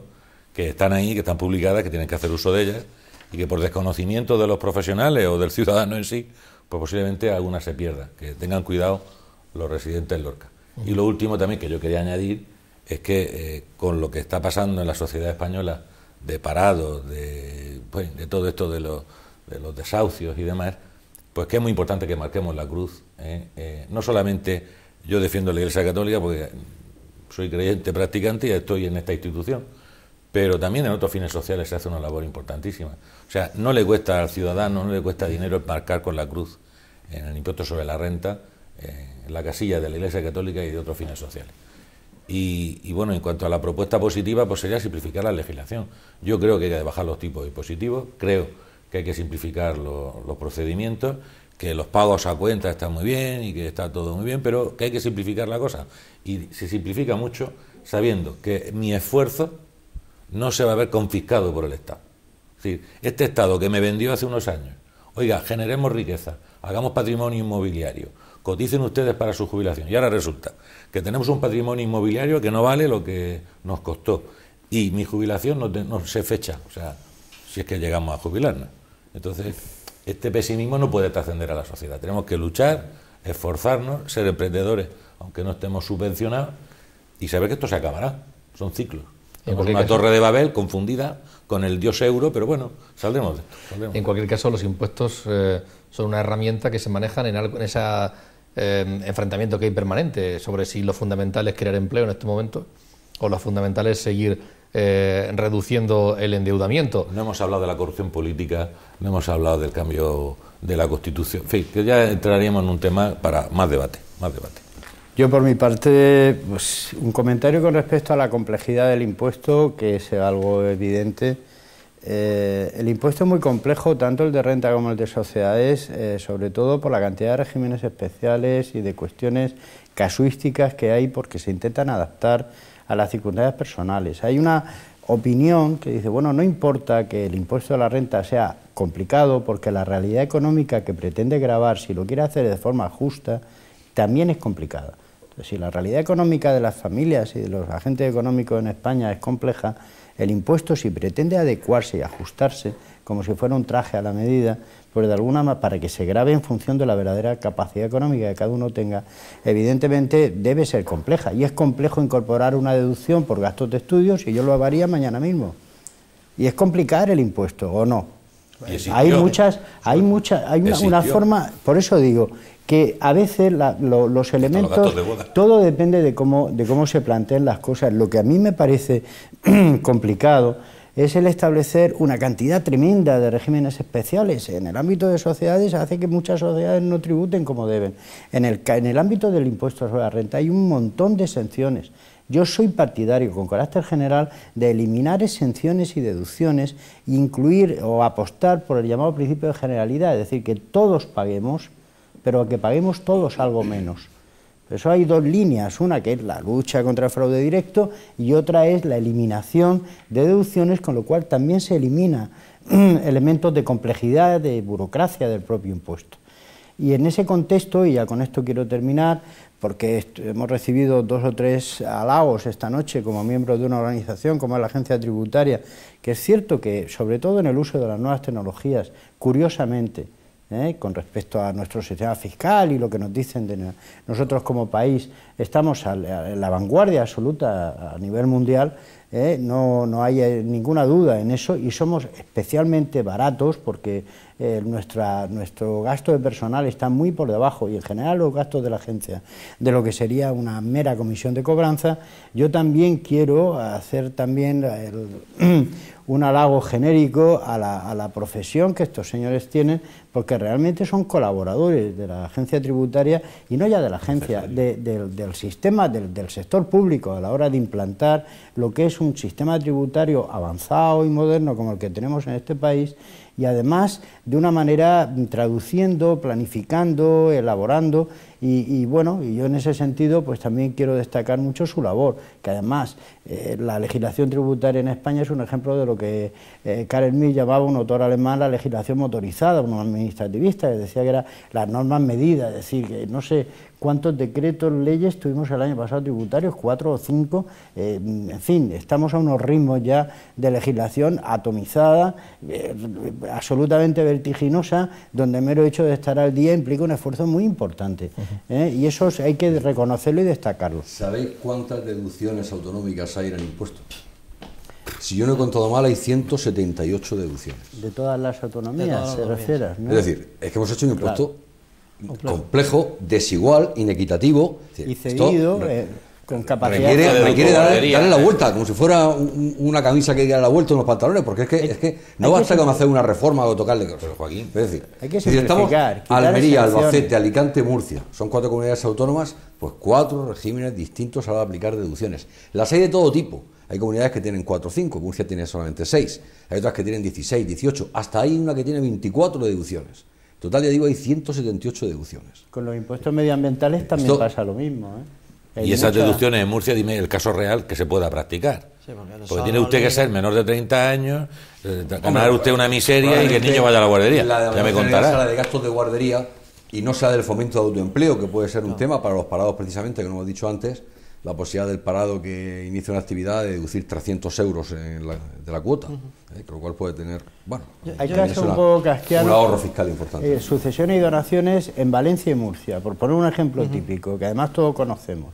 que están ahí, que están publicadas, que tienen que hacer uso de ellas, y que por desconocimiento de los profesionales o del ciudadano en sí, pues posiblemente alguna se pierda. Que tengan cuidado los residentes en Lorca. Y lo último también que yo quería añadir es que con lo que está pasando en la sociedad española de parados, de todo esto de los desahucios y demás, pues que es muy importante que marquemos la cruz. No solamente yo defiendo la Iglesia Católica porque soy creyente practicante y estoy en esta institución, pero también en otros fines sociales se hace una labor importantísima. O sea, no le cuesta al ciudadano, no le cuesta dinero marcar con la cruz en el impuesto sobre la renta, en la casilla de la Iglesia Católica y de otros fines sociales. Y bueno, en cuanto a la propuesta positiva, pues sería simplificar la legislación. Yo creo que hay que bajar los tipos impositivos, creo que hay que simplificar los procedimientos, que los pagos a cuenta están muy bien y que está todo muy bien, pero que hay que simplificar la cosa. Y se simplifica mucho sabiendo que mi esfuerzo no se va a ver confiscado por el Estado. Es decir, este Estado que me vendió hace unos años, oiga, generemos riqueza, hagamos patrimonio inmobiliario, coticen ustedes para su jubilación. Y ahora resulta que tenemos un patrimonio inmobiliario que no vale lo que nos costó. Y mi jubilación no se fecha, o sea, si es que llegamos a jubilarnos. Entonces, este pesimismo no puede trascender a la sociedad. Tenemos que luchar, esforzarnos, ser emprendedores, aunque no estemos subvencionados, y saber que esto se acabará. Son ciclos. Es una torre de Babel confundida con el dios euro, pero bueno, saldremos de esto. En cualquier caso, los impuestos son una herramienta que se manejan en ese enfrentamiento que hay permanente sobre si lo fundamental es crear empleo en este momento o lo fundamental es seguir reduciendo el endeudamiento. No hemos hablado de la corrupción política, no hemos hablado del cambio de la Constitución, en fin, que ya entraríamos en un tema para más debate. Yo por mi parte, pues, un comentario con respecto a la complejidad del impuesto, que es algo evidente. El impuesto es muy complejo, tanto el de renta como el de sociedades, sobre todo por la cantidad de regímenes especiales y de cuestiones casuísticas que hay porque se intentan adaptar a las circunstancias personales. Hay una opinión que dice, bueno, no importa que el impuesto de la renta sea complicado porque la realidad económica que pretende gravar, si lo quiere hacer de forma justa, también es complicada. Entonces, si la realidad económica de las familias y de los agentes económicos en España es compleja, el impuesto, si pretende adecuarse y ajustarse, como si fuera un traje a la medida, pues de alguna manera, para que se grave en función de la verdadera capacidad económica que cada uno tenga, evidentemente debe ser compleja. Y es complejo incorporar una deducción por gastos de estudios, y yo lo haría mañana mismo. Y es complicar el impuesto, ¿o no? Hay una forma, por eso digo que a veces los elementos, todo depende de cómo se planteen las cosas. Lo que a mí me parece complicado es el establecer una cantidad tremenda de regímenes especiales. En el ámbito de sociedades hace que muchas sociedades no tributen como deben. En el ámbito del impuesto sobre la renta hay un montón de exenciones. Yo soy partidario, con carácter general, de eliminar exenciones y deducciones e incluir o apostar por el llamado principio de generalidad, es decir, que todos paguemos, pero que paguemos todos algo menos. Por eso hay dos líneas, una que es la lucha contra el fraude directo y otra es la eliminación de deducciones, con lo cual también se elimina elementos de complejidad, de burocracia del propio impuesto. Y en ese contexto, y ya con esto quiero terminar, porque hemos recibido 2 o 3 halagos esta noche como miembros de una organización como es la Agencia Tributaria, que es cierto que, sobre todo en el uso de las nuevas tecnologías, curiosamente, con respecto a nuestro sistema fiscal y lo que nos dicen de nosotros como país, estamos en la vanguardia absoluta a nivel mundial, no hay ninguna duda en eso, y somos especialmente baratos porque nuestro gasto de personal está muy por debajo, y en general los gastos de la agencia, de lo que sería una mera comisión de cobranza. Yo también quiero hacer también un halago genérico a la profesión que estos señores tienen, porque realmente son colaboradores de la agencia tributaria, y no ya de la agencia, del sistema, del sector público, a la hora de implantar lo que es un sistema tributario avanzado y moderno como el que tenemos en este país, y además de una manera traduciendo, planificando, elaborando, y bueno, y yo en ese sentido pues también quiero destacar mucho su labor, que además la legislación tributaria en España es un ejemplo de lo que Karl Mill llamaba, un autor alemán, la legislación motorizada, un administrativista, que decía que era las normas medidas, es decir, que no sé cuántos decretos, leyes tuvimos el año pasado tributarios, 4 o 5, en fin, estamos a unos ritmos ya de legislación atomizada, absolutamente vertiginosa, donde el mero hecho de estar al día implica un esfuerzo muy importante, y eso hay que reconocerlo y destacarlo. ¿Sabéis cuántas deducciones autonómicas hay en el impuesto? Si yo no he contado mal, hay 178 deducciones. De todas las autonomías, se refiere, ¿no? Es decir, es que hemos hecho un impuesto complejo, desigual, inequitativo. Y cedido, con capacidad... Requiere darle la vuelta, como si fuera una camisa que diera la vuelta, unos pantalones, porque es que no basta con hacer una reforma o tocarle... Pero Joaquín, es decir, hay que simplificar, estamos Almería, Albacete, Alicante, Murcia, son 4 comunidades autónomas, pues 4 regímenes distintos a la hora de aplicar deducciones. Las hay de todo tipo. Hay comunidades que tienen 4 o 5, Murcia tiene solamente 6, hay otras que tienen 16, 18, hasta hay una que tiene 24 deducciones. En total, ya digo, hay 178 deducciones. Con los impuestos medioambientales también pasa lo mismo, Y esas deducciones en Murcia, dime el caso real que se pueda practicar. Sí, porque tiene usted que ser menor de 30 años, ganar usted una miseria y que el niño vaya a la guardería. Ya me contará. La de gastos de guardería, y no sea del fomento de autoempleo, que puede ser un tema para los parados precisamente, que no hemos dicho antes, la posibilidad del parado que inicia una actividad de deducir 300 euros de la cuota, con lo cual puede tener, bueno, hay que hacer un poco casquear un ahorro fiscal importante. Sucesiones y donaciones en Valencia y Murcia, por poner un ejemplo típico, que además todos conocemos.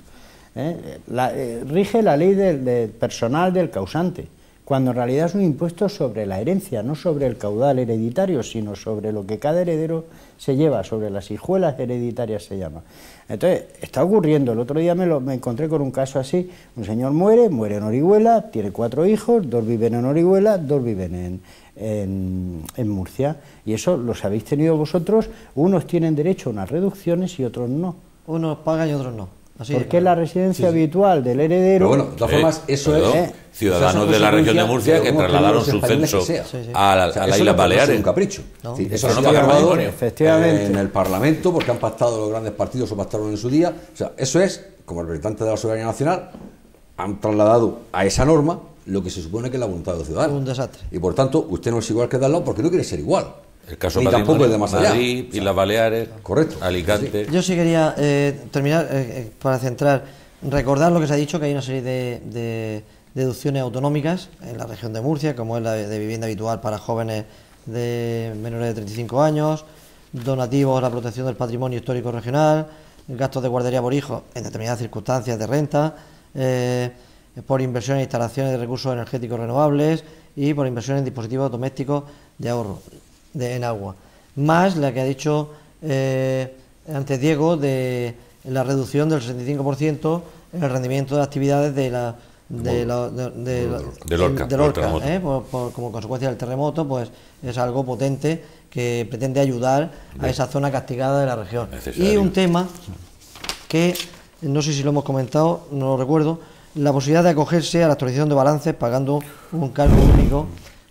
Rige la ley del personal del causante, cuando en realidad es un impuesto sobre la herencia, no sobre el caudal hereditario, sino sobre lo que cada heredero se lleva, sobre las hijuelas hereditarias se llama. Entonces, está ocurriendo, el otro día me encontré con un caso así, un señor muere en Orihuela, tiene 4 hijos, 2 viven en Orihuela, 2 viven en Murcia, y eso los habéis tenido vosotros, unos tienen derecho a unas reducciones y otros no. Unos pagan y otros no. Porque es la residencia habitual del heredero. Pero bueno, de todas formas, eso es... Ciudadanos de la región de Murcia que trasladaron su censo a las Islas Baleares. Es un capricho. No. Eso no paga patrimonio. Efectivamente. En el Parlamento, porque han pactado los grandes partidos o pactaron en su día. O sea, eso es, como representante de la soberanía nacional, han trasladado a esa norma lo que se supone que es la voluntad de los ciudadanos. Un desastre. Y por tanto, usted no es igual que de al lado porque no quiere ser igual. El caso ni tampoco es de más allá. Madrid, Islas Baleares, correcto. Alicante. Yo sí quería terminar, para centrar, recordar lo que se ha dicho, que hay una serie de deducciones autonómicas en la región de Murcia, como es la de vivienda habitual para jóvenes de menores de 35 años, donativos a la protección del patrimonio histórico regional, gastos de guardería por hijo en determinadas circunstancias de renta, por inversión en instalaciones de recursos energéticos renovables y por inversión en dispositivos domésticos de ahorro en agua, más la que ha dicho antes Diego de la reducción del 65% en el rendimiento de actividades del Lorca, como consecuencia del terremoto, pues es algo potente que pretende ayudar a esa zona castigada de la región. Y un tema que no sé si lo hemos comentado, no lo recuerdo, la posibilidad de acogerse a la actualización de balances pagando un cargo único,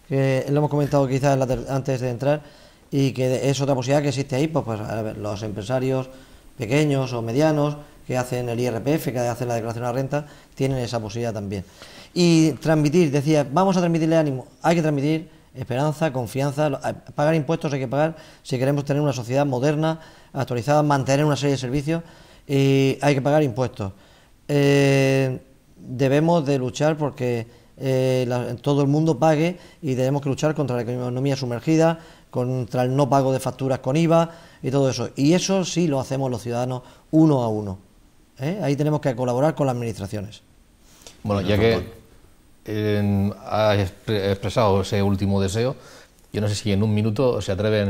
que lo hemos comentado quizás antes de entrar, y que es otra posibilidad que existe ahí, pues a ver, los empresarios pequeños o medianos que hacen el IRPF, que hacen la declaración de la renta, tienen esa posibilidad también. Y transmitir, decía, vamos a transmitirle ánimo, hay que transmitir esperanza, confianza. Pagar impuestos hay que pagar si queremos tener una sociedad moderna, actualizada, mantener una serie de servicios, y hay que pagar impuestos. Debemos de luchar porque todo el mundo pague, y tenemos que luchar contra la economía sumergida, contra el no pago de facturas con IVA y todo eso. Y eso sí lo hacemos los ciudadanos uno a uno. Ahí tenemos que colaborar con las administraciones. Bueno, ya que ha expresado ese último deseo, yo no sé si en un minuto se atreven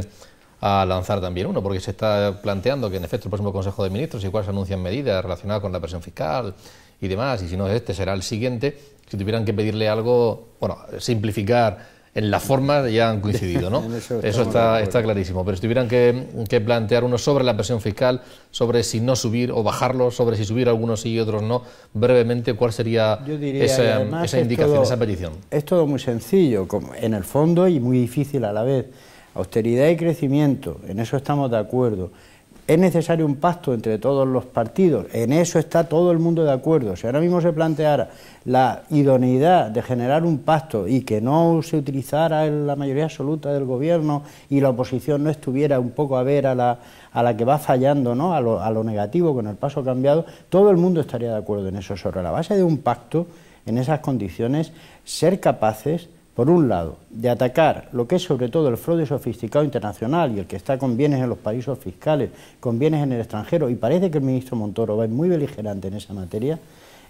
a lanzar también uno, porque se está planteando que en efecto el próximo Consejo de Ministros igual se anuncian medidas relacionadas con la presión fiscal y demás, y si no este será el siguiente. Si tuvieran que pedirle algo, bueno, simplificar en la forma ya han coincidido, ¿no? Eso está clarísimo, pero si tuvieran que plantear uno sobre la presión fiscal, sobre si no subir o bajarlo, sobre si subir algunos sí y otros no, brevemente, ¿cuál sería esa indicación, esa petición? Es todo muy sencillo, como en el fondo, y muy difícil a la vez. Austeridad y crecimiento, en eso estamos de acuerdo. ¿Es necesario un pacto entre todos los partidos? En eso está todo el mundo de acuerdo. Si ahora mismo se planteara la idoneidad de generar un pacto y que no se utilizara la mayoría absoluta del gobierno y la oposición no estuviera un poco a ver a la que va fallando, ¿no?, a lo negativo con el paso cambiado, todo el mundo estaría de acuerdo en eso. Sobre la base de un pacto, en esas condiciones, ser capaces, por un lado, de atacar lo que es sobre todo el fraude sofisticado internacional y el que está con bienes en los paraísos fiscales, con bienes en el extranjero, y parece que el ministro Montoro va muy beligerante en esa materia,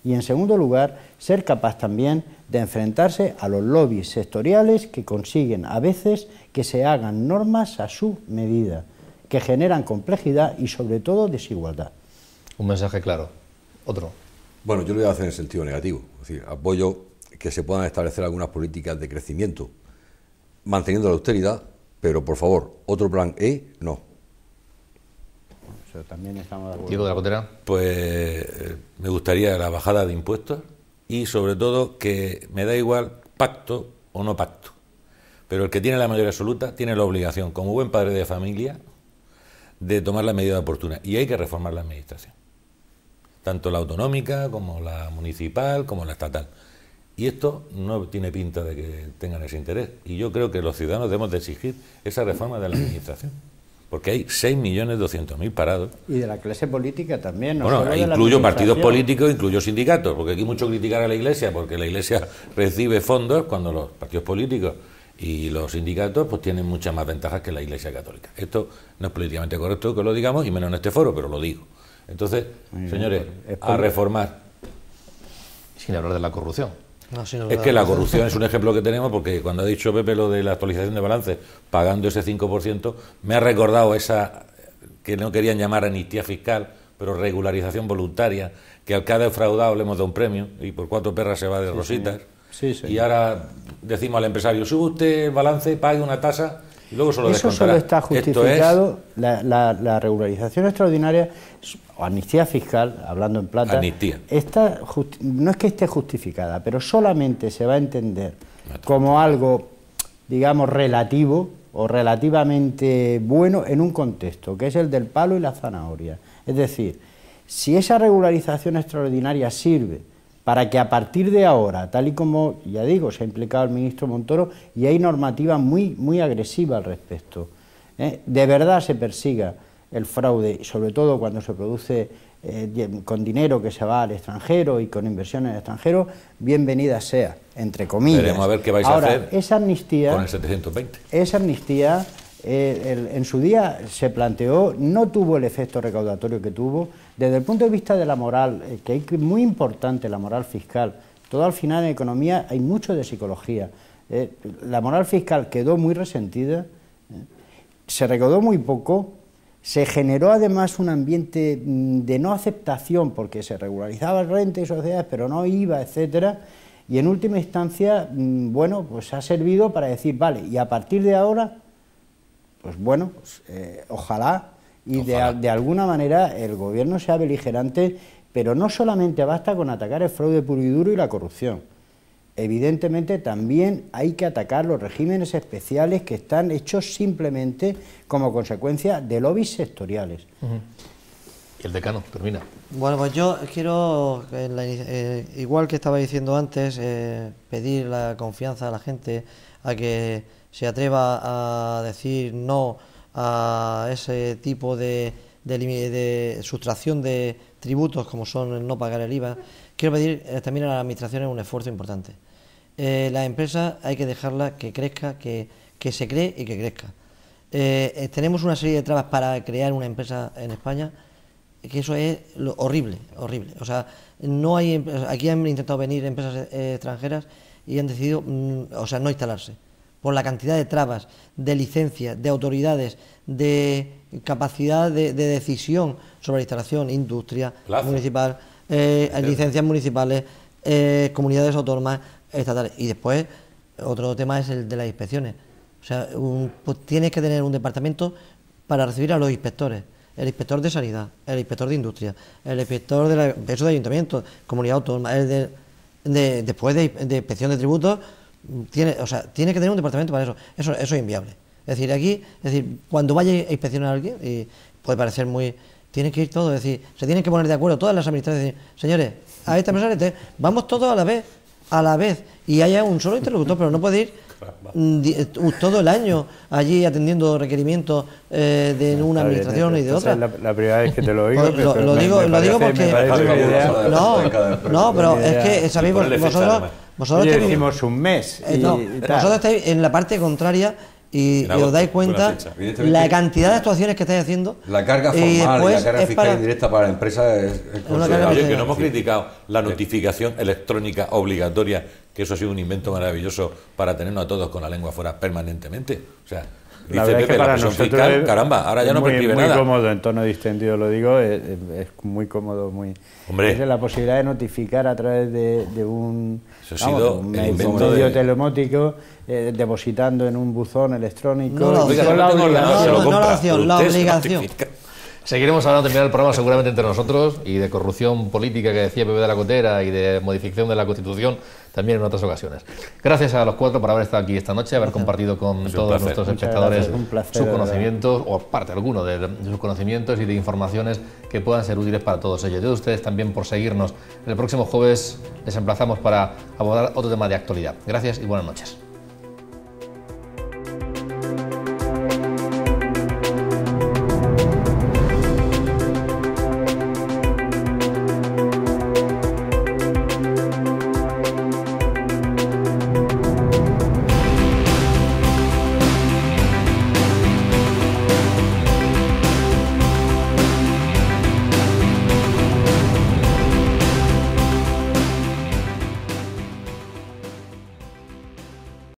y en segundo lugar, ser capaz también de enfrentarse a los lobbies sectoriales que consiguen a veces que se hagan normas a su medida, que generan complejidad y sobre todo desigualdad. Un mensaje claro. Otro. Bueno, yo lo voy a hacer en sentido negativo, es decir, apoyo que se puedan establecer algunas políticas de crecimiento, manteniendo la austeridad, pero por favor, otro plan no. Eso también estamos de acuerdo. Diego de la Cotera. Pues me gustaría la bajada de impuestos y sobre todo que me da igual pacto o no pacto, pero el que tiene la mayoría absoluta tiene la obligación, como buen padre de familia, de tomar la medida oportuna, y hay que reformar la administración, tanto la autonómica como la municipal como la estatal. Y esto no tiene pinta de que tengan ese interés. Y yo creo que los ciudadanos debemos de exigir esa reforma de la administración. Porque hay 6.200.000 parados. Y de la clase política también. No bueno, solo de la incluyo partidos administración. políticos, incluyo sindicatos. Porque aquí mucho criticar a la Iglesia, porque la Iglesia recibe fondos cuando los partidos políticos y los sindicatos pues tienen muchas más ventajas que la Iglesia católica. Esto no es políticamente correcto que lo digamos, y menos en este foro, pero lo digo. Entonces, señores, a reformar. Sin hablar de la corrupción. No, sí, no, Es que la corrupción es un ejemplo que tenemos, porque cuando ha dicho Pepe lo de la actualización de balance, pagando ese 5%, me ha recordado esa que no querían llamar amnistía fiscal, pero regularización voluntaria, que al que ha defraudado le hemos dado un premio, y por 4 perras se va de rositas. Sí, sí. Y ahora decimos al empresario, sube usted el balance, pague una tasa, y luego se lo Eso descontará. solo está justificado, la regularización extraordinaria o amnistía fiscal, hablando en plata, Amnistía. No es que esté justificada, pero solamente se va a entender como algo, digamos, relativo o relativamente bueno en un contexto, que es el del palo y la zanahoria. Es decir, si esa regularización extraordinaria sirve para que a partir de ahora, tal y como, ya digo, se ha implicado el ministro Montoro, y hay normativa muy agresiva al respecto, de verdad se persiga el fraude, sobre todo cuando se produce con dinero que se va al extranjero y con inversión en el extranjero, bienvenida sea, entre comillas. Veremos a ver qué vais Ahora, a hacer esa amnistía, con el 720. Esa amnistía en su día se planteó, no tuvo el efecto recaudatorio que tuvo. Desde el punto de vista de la moral, que es muy importante la moral fiscal, todo al final en economía hay mucho de psicología. La moral fiscal quedó muy resentida, se recaudó muy poco, se generó además un ambiente de no aceptación porque se regularizaba renta y sociedades, pero no IVA, etcétera, y en última instancia, bueno, pues ha servido para decir, vale, y a partir de ahora, pues bueno, ojalá y de alguna manera el gobierno sea beligerante, pero no solamente basta con atacar el fraude puro y duro y la corrupción. Evidentemente también hay que atacar los regímenes especiales que están hechos simplemente como consecuencia de lobbies sectoriales. Y el decano, termina. Bueno, pues yo quiero, igual que estaba diciendo antes, pedir la confianza a la gente a que se atreva a decir no a ese tipo de sustracción de tributos como son el no pagar el IVA, quiero pedir también a las administraciones un esfuerzo importante. Las empresas hay que dejarlas que crezca, que se cree y que crezca. Tenemos una serie de trabas para crear una empresa en España, que eso es horrible. O sea, no hay, aquí han intentado venir empresas extranjeras y han decidido, no instalarse, por la cantidad de trabas, de licencias, de autoridades, de capacidad de decisión sobre la instalación, industria municipal, licencias municipales, comunidades autónomas, estatales. Y después, otro tema es el de las inspecciones. O sea, pues tienes que tener un departamento para recibir a los inspectores. El inspector de sanidad, el inspector de industria, el inspector de ayuntamiento, comunidad autónoma, después de inspección de tributos, tiene que tener un departamento para eso. Eso es inviable. Es decir, cuando vaya a inspeccionar a alguien, y puede parecer muy... Tiene que ir todo, es decir, se tienen que poner de acuerdo todas las administraciones, decir, señores, a esta empresa vamos todos a la vez, y haya un solo interlocutor, pero no puede ir todo el año allí atendiendo requerimientos de una administración y de otra. Es la primera vez que te lo oigo. Lo digo porque... No, pero es que sabéis vosotros decimos un mes. Vosotros estáis en la parte contraria y os dais cuenta la cantidad de actuaciones que estáis haciendo. La carga formal y la carga fiscal indirecta para la empresa es Oye, que no hemos criticado la notificación electrónica obligatoria, que eso ha sido un invento maravilloso para tenernos a todos con la lengua fuera permanentemente. O sea, dice Pepe, la presión fiscal, caramba, ahora ya no prescribe nada. Es muy cómodo, en tono distendido lo digo, es muy cómodo, muy... Hombre. Es la posibilidad de notificar a través de un... Eso ha sido un medio telemótico, depositando en un buzón electrónico. No la opción, la obligación. Seguiremos hablando de terminar el programa seguramente entre nosotros, y de corrupción política que decía Pepe de la Cotera, y de modificación de la Constitución también en otras ocasiones. Gracias a los cuatro por haber estado aquí esta noche, haber compartido con todos nuestros espectadores sus conocimientos, o parte alguno de sus conocimientos y de informaciones que puedan ser útiles para todos ellos. Y a ustedes también por seguirnos. El próximo jueves les emplazamos para abordar otro tema de actualidad. Gracias y buenas noches.